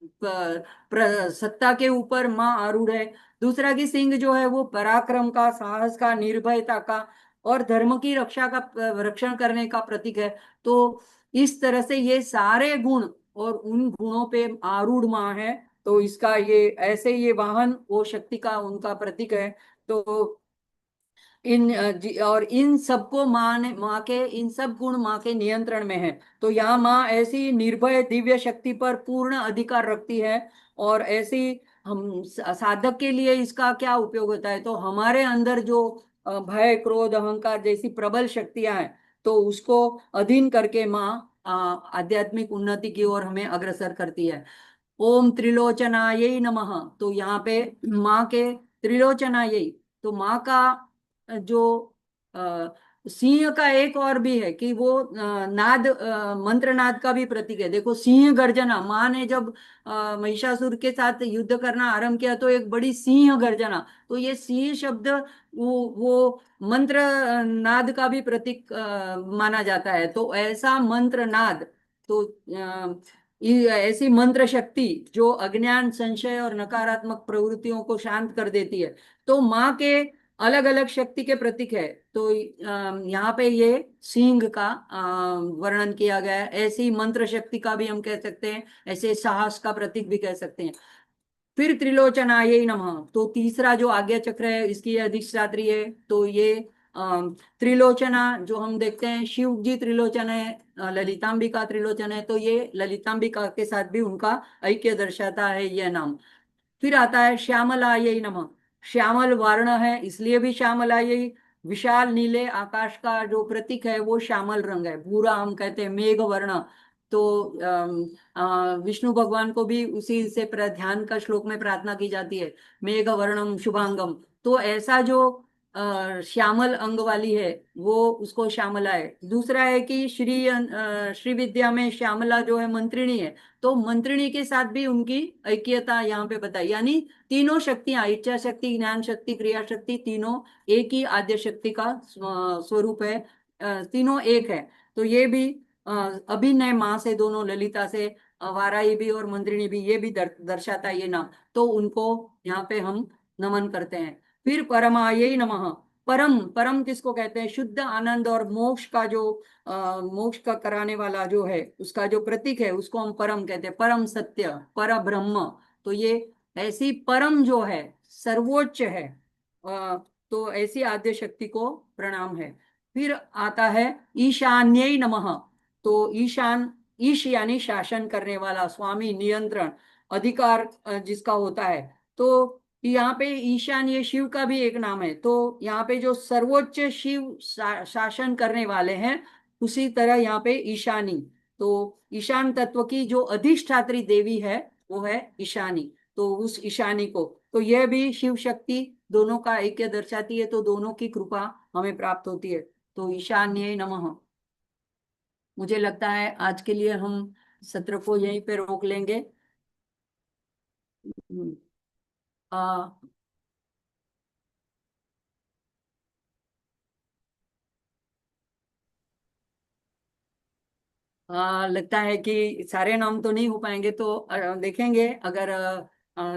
सत्ता के ऊपर माँ आरूढ़ है। दूसरा की सिंह जो है वो पराक्रम का, साहस का, निर्भयता का और धर्म की रक्षा का, रक्षण करने का प्रतीक है। तो इस तरह से ये सारे गुण और उन गुणों पे आरूढ़ माँ है। तो इसका ये ऐसे ये वाहन वो शक्ति का उनका प्रतीक है। तो और इन सबको माँ ने, माँ के इन सब गुण माँ के नियंत्रण में है। तो यहाँ माँ ऐसी निर्भय दिव्य शक्ति पर पूर्ण अधिकार रखती है। और ऐसी हम साधक के लिए इसका क्या उपयोग होता है, तो हमारे अंदर जो भय, क्रोध, अहंकार जैसी प्रबल शक्तियां हैं, तो उसको अधीन करके माँ आध्यात्मिक उन्नति की ओर हमें अग्रसर करती है। ओम त्रिलोचनायै नमः। तो यहाँ पे माँ के त्रिलोचनायै, तो माँ का जो अ, सिंह का एक और भी है कि वो नाद, मंत्र नाद का भी प्रतीक है। देखो सिंह गर्जना, माँ ने जब महिषासुर के साथ युद्ध करना आरंभ किया तो एक बड़ी सिंह गर्जना, तो ये सिंह शब्द वो मंत्र नाद का भी प्रतीक माना जाता है। तो ऐसा मंत्र नाद, तो ऐसी मंत्र शक्ति जो अज्ञान, संशय और नकारात्मक प्रवृत्तियों को शांत कर देती है। तो माँ के अलग अलग शक्ति के प्रतीक है। तो यहाँ पे ये सिंह का वर्णन किया गया है। ऐसी मंत्र शक्ति का भी हम कह सकते हैं, ऐसे साहस का प्रतीक भी कह सकते हैं। फिर त्रिलोचनायै नमः, तो तीसरा जो आज्ञा चक्र है इसकी अधिष्ठात्री है। तो ये त्रिलोचना जो हम देखते हैं, शिव जी त्रिलोचन है, ललितांबिका त्रिलोचन है, तो ये ललितांबिका के साथ भी उनका ऐक्य दर्शाता है यह नाम। फिर आता है श्यामलायै नमः। श्यामल वर्ण है इसलिए भी श्यामलायै। विशाल नीले आकाश का जो प्रतीक है वो श्यामल रंग है, भूरा हम कहते हैं मेघ वर्ण। तो विष्णु भगवान को भी उसी से ध्यान का श्लोक में प्रार्थना की जाती है, मेघ वर्णम शुभांगम। तो ऐसा जो श्यामल अंग वाली है वो उसको श्यामला है। दूसरा है कि श्री विद्या में श्यामला जो है मंत्रिणी है, तो मंत्रिणी के साथ भी उनकी ऐक्यता यहाँ पे बताई, यानी तीनों शक्तियां, इच्छा शक्ति, ज्ञान शक्ति, क्रिया शक्ति, तीनों एक ही आद्य शक्ति का स्वरूप है। तीनों एक है। तो ये भी अ, अभिनय माँ से, दोनों ललिता से, वाराही भी और मंत्रिणी भी, ये भी दर्शाता है ये नाम। तो उनको यहाँ पे हम नमन करते हैं। फिर परमायै नमः। परम, परम किसको कहते हैं, शुद्ध आनंद और मोक्ष का जो मोक्ष का कराने वाला जो है उसका जो प्रतीक है उसको हम परम कहते हैं, परम सत्य, पर ब्रह्म। तो ये ऐसी परम जो है, सर्वोच्च है, तो ऐसी आद्य शक्ति को प्रणाम है। फिर आता है ईशान्यै नमः। तो ईशान, ईश यानी शासन करने वाला, स्वामी, नियंत्रण, अधिकार जिसका होता है। तो यहाँ पे ईशान ये शिव का भी एक नाम है। तो यहाँ पे जो सर्वोच्च शिव शासन करने वाले हैं, उसी तरह यहाँ पे ईशानी, तो ईशान तत्व की जो अधिष्ठात्री देवी है वो है ईशानी। तो उस ईशानी को, तो यह भी शिव शक्ति दोनों का ऐक्य दर्शाती है, तो दोनों की कृपा हमें प्राप्त होती है। तो ईशान्य नमः। मुझे लगता है आज के लिए हम सत्र को यहीं पे रोक लेंगे। हम्म, आ, लगता है कि सारे नाम तो नहीं हो पाएंगे, तो देखेंगे अगर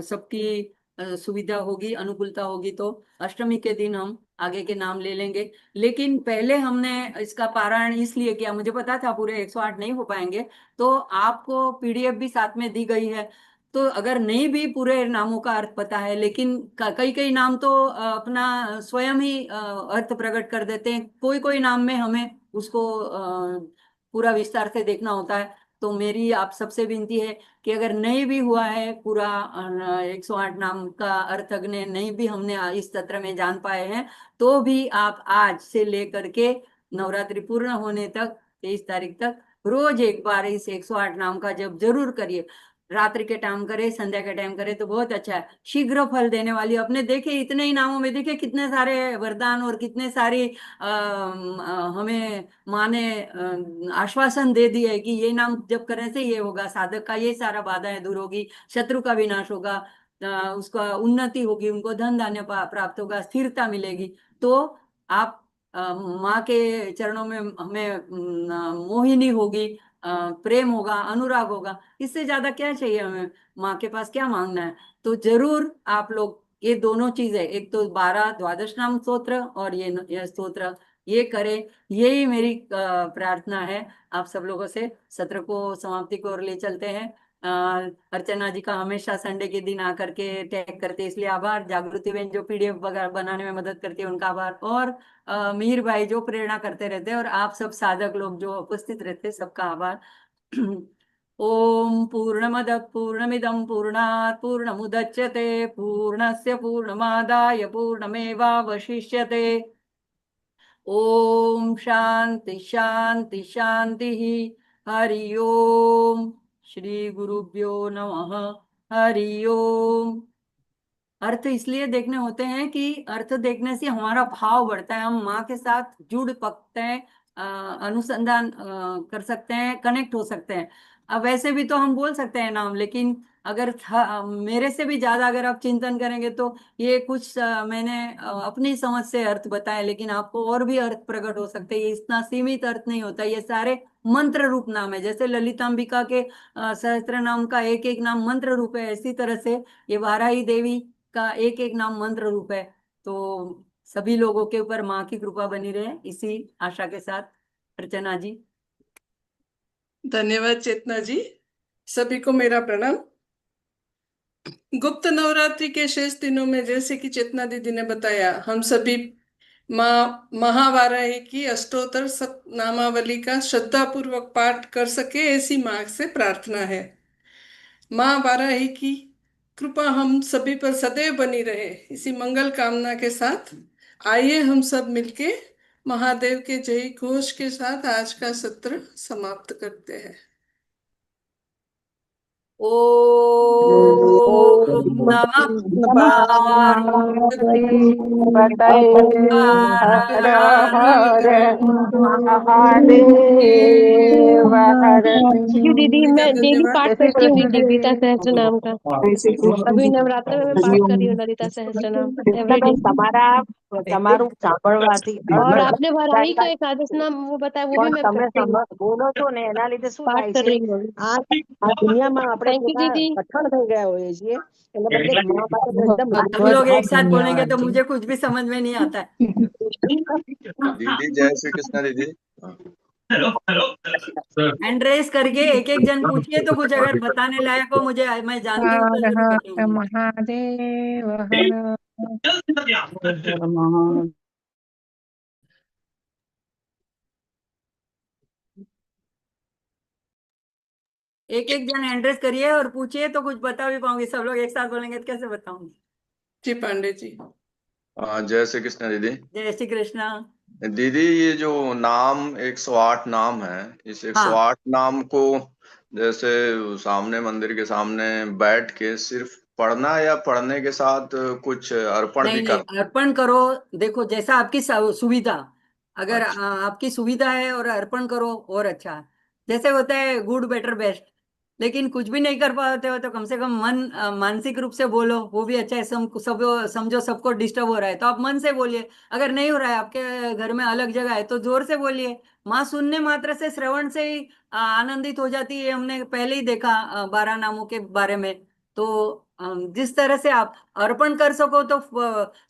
सबकी सुविधा होगी, अनुकूलता होगी, तो अष्टमी के दिन हम आगे के नाम ले लेंगे। लेकिन पहले हमने इसका पारायण इसलिए किया, मुझे पता था पूरे 108 नहीं हो पाएंगे, तो आपको पीडीएफ भी साथ में दी गई है। तो अगर नहीं भी पूरे नामों का अर्थ पता है, लेकिन कई कई नाम तो अपना स्वयं ही अर्थ प्रकट कर देते हैं, कोई कोई नाम में हमें उसको पूरा विस्तार से देखना होता है। तो मेरी आप सबसे विनती है कि अगर नहीं भी हुआ है पूरा 108 नाम का अर्थ, अग्नि नहीं भी हमने इस सत्र में जान पाए हैं, तो भी आप आज से लेकर के नवरात्रि पूर्ण होने तक, 23 तारीख तक, रोज एक बार इस 108 नाम का जप जरूर करिए। रात्रि के टाइम करे, संध्या के टाइम करे तो बहुत अच्छा है, शीघ्र फल देने वाली। अपने देखे इतने ही नामों में, देखे कितने सारे वरदान और कितने सारी हमें माँ ने आश्वासन दे दिया है कि ये नाम जप करने से ये होगा, साधक का ये सारा बाधाएं दूर होगी, शत्रु का विनाश होगा, उसका उन्नति होगी, उनको धन धान्य प्राप्त होगा, स्थिरता मिलेगी। तो आप माँ के चरणों में हमें मोहिनी होगी, प्रेम होगा, अनुराग होगा, इससे ज्यादा क्या चाहिए हमें? माँ के पास क्या मांगना है? तो जरूर आप लोग ये दोनों चीजें, एक तो 12 द्वादश नाम स्तोत्र और ये स्तोत्र, ये करें। यही मेरी प्रार्थना है आप सब लोगों से। सत्र को समाप्ति की ओर ले चलते हैं। अर्चना जी का हमेशा संडे के दिन आकर के टैग करते हैं, इसलिए आभार। जागृति बहन जो पीडीएफ वगैरह बनाने में मदद करती है, उनका आभार। और मीर भाई जो प्रेरणा करते रहते हैं, और आप सब साधक लोग जो उपस्थित रहते हैं, सबका आभार। ओम पूर्णमद पूर्णमिदं पूर्णात् पूर्णमुदच्यते पूर्णस्य पूर्णमादाय पूर्णमेवावशिष्यते। ओम शांति शांति शांति। हरि ओम। श्री गुरुभ्यो नमः। हरि ओम। अर्थ इसलिए देखने होते हैं कि अर्थ देखने से हमारा भाव बढ़ता है, हम माँ के साथ जुड़ पकते हैं, अनुसंधान कर सकते हैं, कनेक्ट हो सकते हैं। अब वैसे भी तो हम बोल सकते हैं नाम, लेकिन अगर मेरे से भी ज्यादा अगर आप चिंतन करेंगे तो ये कुछ मैंने अपनी समझ से अर्थ बताए, लेकिन आपको और भी अर्थ प्रकट हो सकते हैं। ये इतना सीमित अर्थ नहीं होता, ये सारे मंत्र रूप नाम है। जैसे ललितांबिका के सहस्त्र नाम का एक एक नाम मंत्र रूप है, इसी तरह से ये वाराही देवी का एक एक नाम मंत्र रूप है। तो सभी लोगों के ऊपर माँ की कृपा बनी रहे, इसी आशा के साथ। अर्चना जी। धन्यवाद चेतना जी, सभी को मेरा प्रणाम। गुप्त नवरात्रि के शेष दिनों में जैसे कि चेतना दीदी ने बताया, हम सभी माँ महावाराही की अष्टोत्तर नामावली का श्रद्धा पूर्वक पाठ कर सके, ऐसी माँ से प्रार्थना है। माँ वाराही की कृपा हम सभी पर सदैव बनी रहे, इसी मंगल कामना के साथ आइए हम सब मिलके महादेव के जय घोष के साथ आज का सत्र समाप्त करते हैं। ओम नमः पार्वती हर हर महादेव हर। जी दीदी, मैं डेली धन्यवाद। पाठ करती हूँ दीदी ललिता सहस्त्र नाम का। अभी नवरात्र में मैं पाठ कर रही हूँ ललिता सहस्त्र नाम एवरीडे। તમારું સાંભળવાથી और आपने वाराही का एकादश नाम वो बताया, वो भी मैं તમે करती हूँ, બોલો છો ને એના લીધે શું पाठ થાય कर છે, रही हूँ अभी। આ દુનિયામાં આપણે थैंक यू दीदी। કઠણ થઈ ગયા હોઈએ છીએ, એના બદલે મા બાપ એકદમ हम लोग एक साथ बोलेंगे तो मुझे कुछ भी समझ में नहीं आता है। दीदी जय श्री कृष्णा दीदी। हैंड रेस करके एक एक जन पूछिए, तो कुछ अगर बताने लायक हो मुझे, मैं जानती हूँ तो हर जरूर हर बताऊंगी। महादेव हर हर महादेव। एक एक जन हैंड रेस करिए और पूछिए, तो कुछ बता भी पाऊंगी। सब लोग एक साथ बोलेंगे तो कैसे बताऊंगी। जी पांडे जी। जय श्री कृष्णा दीदी। जय श्री कृष्णा। दीदी ये जो नाम 108 नाम है, इस हाँ 108 नाम को जैसे सामने मंदिर के सामने बैठ के सिर्फ पढ़ना, या पढ़ने के साथ कुछ अर्पण नहीं भी नहीं, करना? अर्पण करो। देखो जैसा आपकी सुविधा, अगर अच्छा। आपकी सुविधा है और अर्पण करो और अच्छा है। जैसे होता है गुड बेटर बेस्ट। लेकिन कुछ भी नहीं कर पाते हो तो कम से कम मन मानसिक रूप से बोलो, वो भी अच्छा है। सब समझो सबको डिस्टर्ब हो रहा है तो आप मन से बोलिए। अगर नहीं हो रहा है, आपके घर में अलग जगह है, तो जोर से बोलिए। माँ सुनने मात्र से, श्रवण से ही आनंदित हो जाती है। हमने पहले ही देखा 12 नामों के बारे में। तो जिस तरह से आप अर्पण कर सको, तो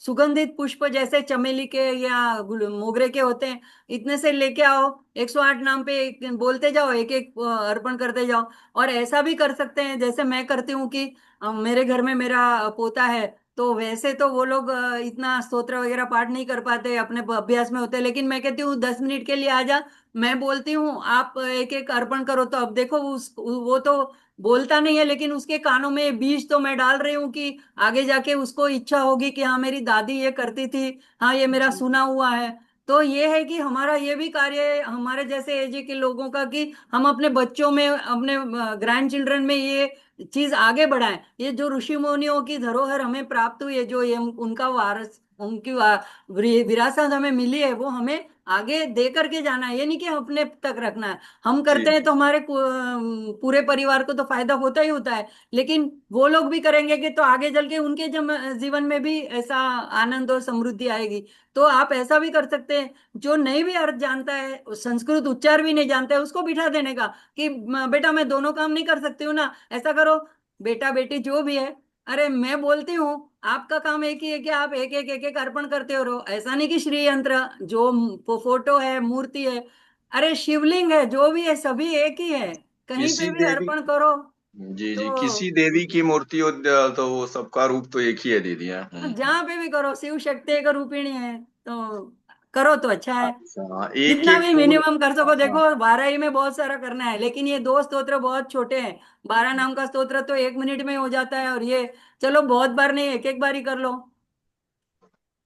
सुगंधित पुष्प जैसे चमेली के या मोगरे के होते हैं, इतने से लेके आओ। 108 नाम पे बोलते जाओ, एक एक अर्पण करते जाओ। और ऐसा भी कर सकते हैं जैसे मैं करती हूँ कि मेरे घर में मेरा पोता है, तो वैसे तो वो लोग इतना स्तोत्र वगैरह पाठ नहीं कर पाते, अपने अभ्यास में होते हैं। लेकिन मैं कहती हूँ 10 मिनट के लिए आ जा, मैं बोलती हूँ, आप एक एक अर्पण करो। तो अब देखो वो तो बोलता नहीं है, लेकिन उसके कानों में ये बीज तो मैं डाल रही हूँ कि आगे जाके उसको इच्छा होगी कि हाँ मेरी दादी ये करती थी, हाँ ये मेरा सुना हुआ है। तो ये है कि हमारा ये भी कार्य है, हमारे जैसे एज के लोगों का, कि हम अपने बच्चों में, अपने ग्रैंड चिल्ड्रन में ये चीज आगे बढ़ाएं। ये जो ऋषि मुनियों की धरोहर हमें प्राप्त हुई है, जो ये उनका वारस, उनकी विरासत हमें मिली है, वो हमें आगे दे करके जाना है, ये नहीं कि अपने तक रखना है। हम करते जी हैं तो हमारे पूरे परिवार को तो फायदा होता ही होता है, लेकिन वो लोग भी करेंगे कि तो आगे चल के उनके जीवन में भी ऐसा आनंद और समृद्धि आएगी। तो आप ऐसा भी कर सकते हैं, जो नहीं भी अर्थ जानता है, संस्कृत उच्चार भी नहीं जानता है, उसको बिठा देने का कि बेटा मैं दोनों काम नहीं कर सकती हूँ ना, ऐसा करो बेटा बेटी जो भी है, अरे मैं बोलती हूँ, आपका काम एक ही है कि आप एक एक अर्पण करते हो रहो। ऐसा नहीं कि श्री यंत्र जो फोटो है, मूर्ति है, अरे शिवलिंग है, जो भी है सभी एक ही है, कहीं पे किसी भी देवी अर्पण करो। जी जी तो किसी देवी की मूर्ति हो तो वो सबका रूप तो एक ही है दीदी। जहाँ पे भी करो, शिव शक्ति एक रूपिणी है, तो करो तो अच्छा है। अच्छा एक जितना एक भी फूल। मिनिमम कर सको, हाँ देखो 12 ही में बहुत सारा करना है, लेकिन ये दो स्तोत्र बहुत छोटे हैं। 12 नाम का स्तोत्र तो 1 मिनट में हो जाता है, और ये चलो बहुत बार नहीं, एक एक बार ही कर लो।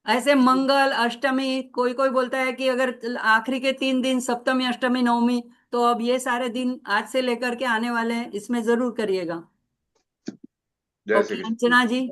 ऐसे मंगल अष्टमी, कोई कोई बोलता है कि अगर आखिरी के 3 दिन सप्तमी अष्टमी नवमी, तो अब ये सारे दिन आज से लेकर के आने वाले हैं, इसमें जरूर करिएगा। जय श्री ओके कृष्ण। अंजना जी।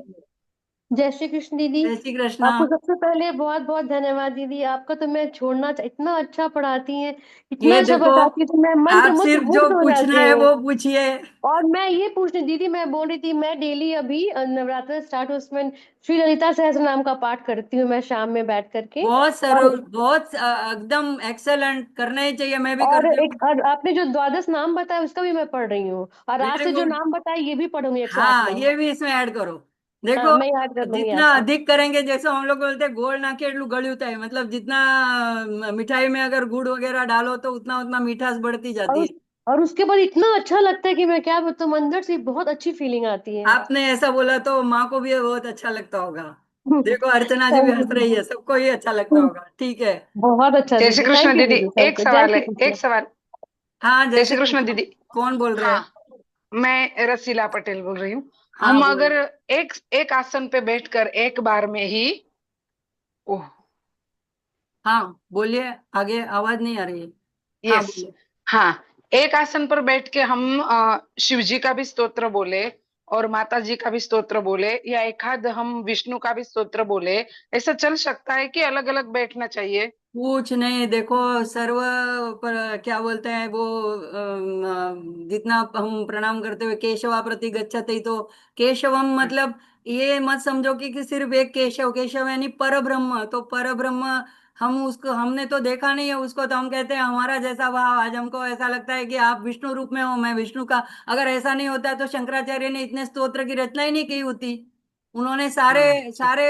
जय श्री कृष्ण दीदी। जय श्री कृष्णा। आपको सबसे पहले बहुत बहुत धन्यवाद दीदी, आपका तो मैं इतना अच्छा पढ़ाती हैं, इतना ये अच्छा देखो, बताती है, तो मैं मंत्र आप मुग्ध सिर्फ जो मुग्ध हो पूछना जाती है हूँ। वो पूछिए। और मैं ये पूछने दीदी, मैं बोल रही थी, मैं डेली अभी नवरात्र स्टार्ट हो उसमें श्री ललिता सहस्त्र नाम का पाठ करती हूँ मैं शाम में बैठ करके। बहुत और सरल, बहुत एकदम एक्सेलेंट, करना ही चाहिए, मैं भी और करती एक हूँ। और आपने जो द्वादश नाम बताया उसका भी मैं पढ़ रही हूँ, और आज वेरी से जो गुड। नाम बताया ये भी पढ़ूंगी 108 हाँ, नाम। ये भी इसमें ऐड करो। हाँ, देखो, मैं याद कर लूंगी आज जितना से। अधिक करेंगे, जैसे हम लोग बोलते हैं गोड़ ना के गड़ुता है, मतलब जितना मिठाई में अगर गुड़ वगैरह डालो तो उतना उतना मिठास बढ़ती और जाती है। और उसके बाद इतना अच्छा लगता है कि मैं क्या बताऊँ, अंदर से बहुत अच्छी फीलिंग आती है। आपने ऐसा बोला तो माँ को भी बहुत अच्छा लगता होगा। देखो अर्चना जी भी थैंक हंस रही यू। है, सबको ही अच्छा लगता होगा, ठीक है। बहुत अच्छा जय श्री दीदी, कृष्ण थैंक यू दीदी। दीदी, एक थैंक यू, जय सवाल है, श्री एक कृष्ण। सवाल। हाँ, जय जैसे श्री कृष्ण कृष्ण। दीदी। कौन बोल रहे हैं? हाँ, मैं रसीला पटेल बोल रही हूँ। हाँ हम बोलो। अगर एक एक आसन पे बैठकर एक बार में ही, ओह, हाँ बोलिए, आगे आवाज नहीं आ रही है। हाँ यस, बोलिए। हाँ, एक आसन पर बैठ के हम शिव जी का भी स्तोत्र बोले और माता जी का भी स्तोत्र बोले, या एक आध हम विष्णु का भी स्तोत्र बोले, ऐसा चल सकता है कि अलग अलग बैठना चाहिए? कुछ नहीं, देखो सर्व पर क्या बोलते हैं वो, जितना हम प्रणाम करते हुए केशवा प्रति गच्छति, तो केशवम मतलब ये मत समझो कि सिर्फ एक केशव, केशव यानी पर ब्रह्म, तो पर ब्रह्म हम उसको, हमने तो देखा नहीं है उसको, तो हम कहते हैं हमारा जैसा भाव, आज हमको ऐसा लगता है कि आप विष्णु रूप में हो, मैं विष्णु का। अगर ऐसा नहीं होता तो शंकराचार्य ने इतने स्तोत्र की रचना ही नहीं की होती। उन्होंने सारे हाँ, सारे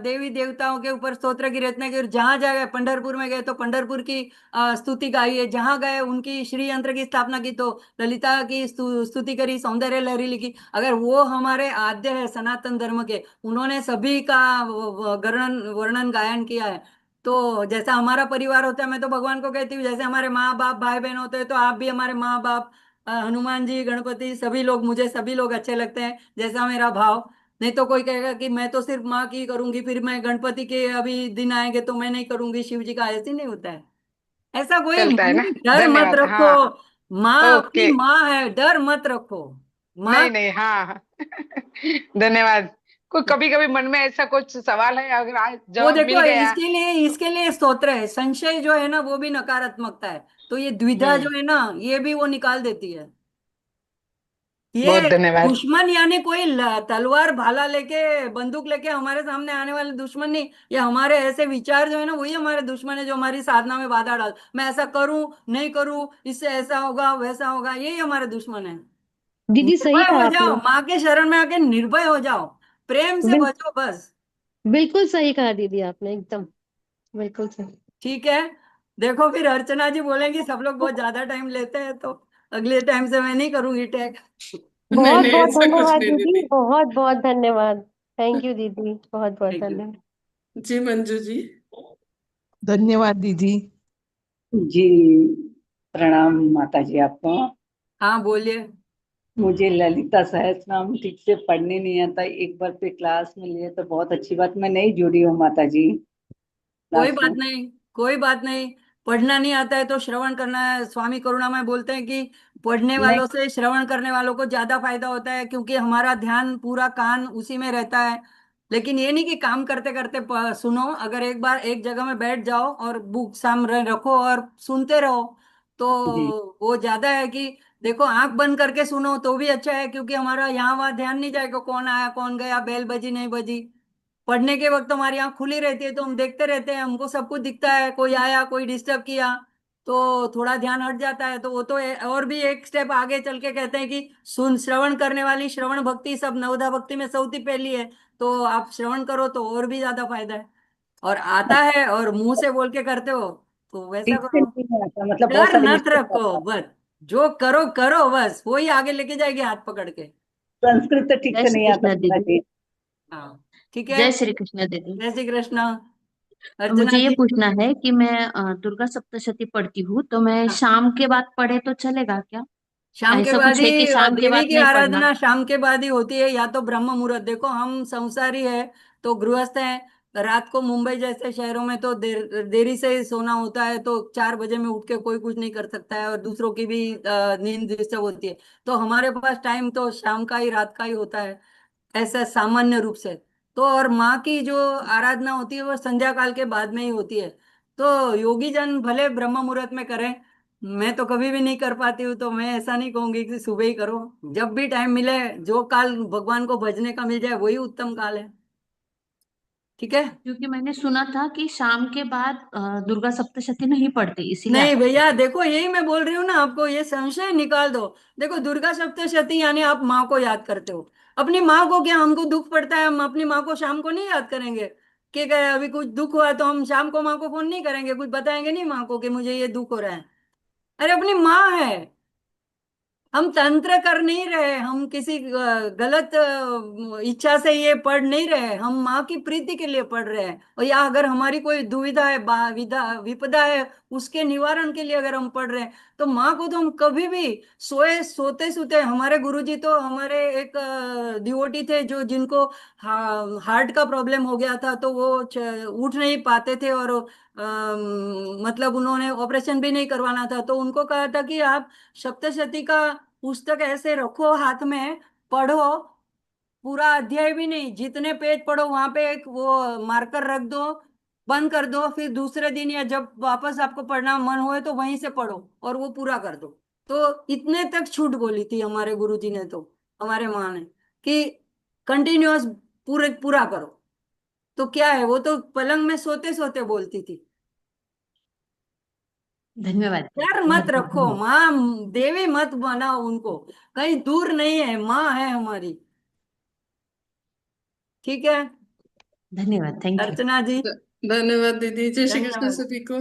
देवी देवताओं के ऊपर स्तोत्र की रचना की, और जहां जगह पंढरपुर में गए तो पंढरपुर की स्तुति गाई है, जहां गए उनकी श्री यंत्र की स्थापना की तो ललिता की स्तुति करी, सौंदर्य लहरी लिखी। अगर वो हमारे आद्य है सनातन धर्म के, उन्होंने सभी का वर्णन वर्णन गायन किया है। तो जैसा हमारा परिवार होता है, मैं तो भगवान को कहती हूँ, जैसे हमारे माँ बाप भाई बहन होते हैं, तो आप भी हमारे माँ बाप, हनुमान जी, गणपति, सभी लोग, मुझे सभी लोग अच्छे लगते हैं, जैसा मेरा भाव। नहीं तो कोई कहेगा कि मैं तो सिर्फ माँ की करूंगी, फिर मैं गणपति के अभी दिन आएंगे तो मैं नहीं करूंगी शिव जी का, ऐसे नहीं होता है। ऐसा कोई चलता है मन ना। में डर मत धन्यवाद। रखो। हाँ, माँ अपनी ओके। माँ है, डर मत रखो। माँ। नहीं नहीं, हाँ हाँ। धन्यवाद। कोई कभी कभी मन में ऐसा कुछ सवाल है, अगर आज वो जवाब मिल देखो, गया। इसके लिए स्तोत्र है, संशय जो है ना वो भी नकारात्मकता है, तो ये द्विधा हम्म, जो है ना, ये भी वो निकाल देती है। बहुत ये धन्यवाद। दुश्मन यानी कोई तलवार भाला लेके, बंदूक लेके हमारे सामने आने वाले दुश्मन नहीं, ये हमारे ऐसे विचार जो है ना, वही हमारे दुश्मन है, जो हमारी साधना में बाधा डाल, मैं ऐसा करूं नहीं करूं, इससे ऐसा होगा वैसा होगा, यही हमारे दुश्मन है। दीदी सही निर्भय कहा हो आपने। जाओ, माँ के शरण में आके निर्भय हो जाओ, प्रेम से बिल, बचो बस। बिल्कुल सही कहा दीदी आपने, एकदम बिल्कुल सही। ठीक है। देखो फिर अर्चना जी बोलेंगी सब लोग बहुत ज्यादा टाइम लेते हैं, तो अगले टाइम से मैं नहीं करूंगी टैग। नहीं बहुत नहीं, बहुत ऐसा कुछ धन्यवाद नहीं दीदी, दीदी। बहुत बहुत धन्यवाद। थैंक यू दीदी, बहुत बहुत थैंक यू। धन्यवाद। जी मंजू जी। धन्यवाद दीदी। जी प्रणाम माता जी आपको। हाँ बोलिए। मुझे ललिता सहस्त्रनाम ठीक से पढ़ने नहीं आता, एक बार पे क्लास में लिए तो बहुत अच्छी बात, मैं नहीं जुड़ी हूँ माता जी कोई क्लास बात में। नहीं, कोई बात नहीं। पढ़ना नहीं आता है तो श्रवण करना है, स्वामी करुणामय बोलते हैं कि पढ़ने नहीं वालों से श्रवण करने वालों को ज्यादा फायदा होता है, क्योंकि हमारा ध्यान पूरा कान उसी में रहता है। लेकिन ये नहीं कि काम करते करते सुनो। अगर एक बार एक जगह में बैठ जाओ और बुक सामने रखो और सुनते रहो तो जी वो ज्यादा है कि देखो आंख बंद करके सुनो तो भी अच्छा है, क्योंकि हमारा यहाँ वहाँ ध्यान नहीं जाएगा कौन आया कौन गया, बेल बजी नहीं बजी। पढ़ने के वक्त हमारी आंख खुली रहती है तो हम देखते रहते हैं, हमको सब कुछ दिखता है, कोई आया कोई डिस्टर्ब किया तो थोड़ा ध्यान हट जाता है। तो वो तो और भी एक स्टेप आगे चल के कहते हैं कि सुन, श्रवण करने वाली श्रवण भक्ति सब नवधा भक्ति में सौती पहली है। तो आप श्रवण करो तो और भी ज्यादा फायदा है। और आता है और मुंह से बोल के करते हो तो वैसा ठीक से करो। नहीं आता, मतलब बहुत डर सारे मत मिस्टेक रखो, आता है। बस जो करो करो, बस वही आगे लेके जाएगी हाथ पकड़ के। संस्कृत तो ठीक जय से श्री नहीं आता कृष्ण पूरा दीदी। जी। हाँ ठीक है। जय श्री कृष्ण दीदी। जय श्री कृष्ण। मुझे अर्चना ये जी। पूछना है कि मैं दुर्गा सप्तशती पढ़ती हूँ, तो मैं हाँ, शाम के बाद पढ़े तो चलेगा क्या? शाम के ऐसा बाद कुछ है कि ही शाम के देवी बाद की नहीं पढ़ना? आराधना शाम के बाद ही होती है, या तो ब्रह्म मुहूर्त। देखो हम संसारी है तो गृहस्थ हैं, रात को मुंबई जैसे शहरों में तो देरी से ही सोना होता है, तो 4 बजे में उठ के कोई कुछ नहीं कर सकता है और दूसरों की भी नींद डिस्टर्ब होती है। तो हमारे पास टाइम तो शाम का ही रात का ही होता है, ऐसा सामान्य रूप से। तो और माँ की जो आराधना होती है वो संध्या काल के बाद में ही होती है। तो योगी जन भले ब्रह्म मुहूर्त में करें, मैं तो कभी भी नहीं कर पाती हूँ, तो मैं ऐसा नहीं कहूंगी कि सुबह ही करो। जब भी टाइम मिले, जो काल भगवान को भजने का मिल जाए वही उत्तम काल है। ठीक है। क्योंकि मैंने सुना था कि शाम के बाद दुर्गा सप्तशती नहीं पढ़ते, इसीलिए नहीं आपसे भैया, पूछा। देखो यही मैं बोल रही हूँ ना आपको, ये संशय निकाल दो। देखो दुर्गा सप्तशती यानी आप माँ को याद करते हो। अपनी माँ को क्या, हमको दुख पड़ता है, हम अपनी माँ को शाम को नहीं याद करेंगे? कि क्या अभी कुछ दुख हुआ तो हम शाम को माँ को फोन नहीं करेंगे, कुछ बताएंगे नहीं माँ को कि मुझे ये दुख हो रहा है? अरे अपनी माँ है। हम तंत्र कर नहीं रहे, हम किसी गलत इच्छा से ये पढ़ नहीं रहे, हम माँ की प्रीति के लिए पढ़ रहे हैं। और या अगर हमारी कोई दुविधा है, विपदा है, उसके निवारण के लिए अगर हम पढ़ रहे हैं, तो माँ को तो हम कभी भी सोए सोते सोते, हमारे गुरुजी तो हमारे एक डिवोटी थे जो जिनको हार्ट का प्रॉब्लम हो गया था, तो वो उठ नहीं पाते थे और मतलब उन्होंने ऑपरेशन भी नहीं करवाना था, तो उनको कहा था कि आप सप्तशती का पुस्तक ऐसे रखो हाथ में, पढ़ो, पूरा अध्याय भी नहीं, जितने पेज पढ़ो वहां पे एक वो मार्कर रख दो, बंद कर दो, फिर दूसरे दिन या जब वापस आपको पढ़ना मन होए तो वहीं से पढ़ो और वो पूरा कर दो। तो इतने तक छूट बोली थी हमारे गुरुजी ने, तो हमारे माँ ने, कि कंटिन्यूअस पूरे पूरा करो। तो क्या है, वो तो पलंग में सोते सोते बोलती थी। धन्यवाद जी, डर बहुत मत बहुत रखो, धन्यवाद। माँ देवी मत बनाओ उनको, कहीं दूर नहीं है, माँ है हमारी। ठीक है। धन्यवाद, थैंक यू। अर्चना जी। धन्यवाद दीदी। जय श्री कृष्ण धन्यवाद। सभी को।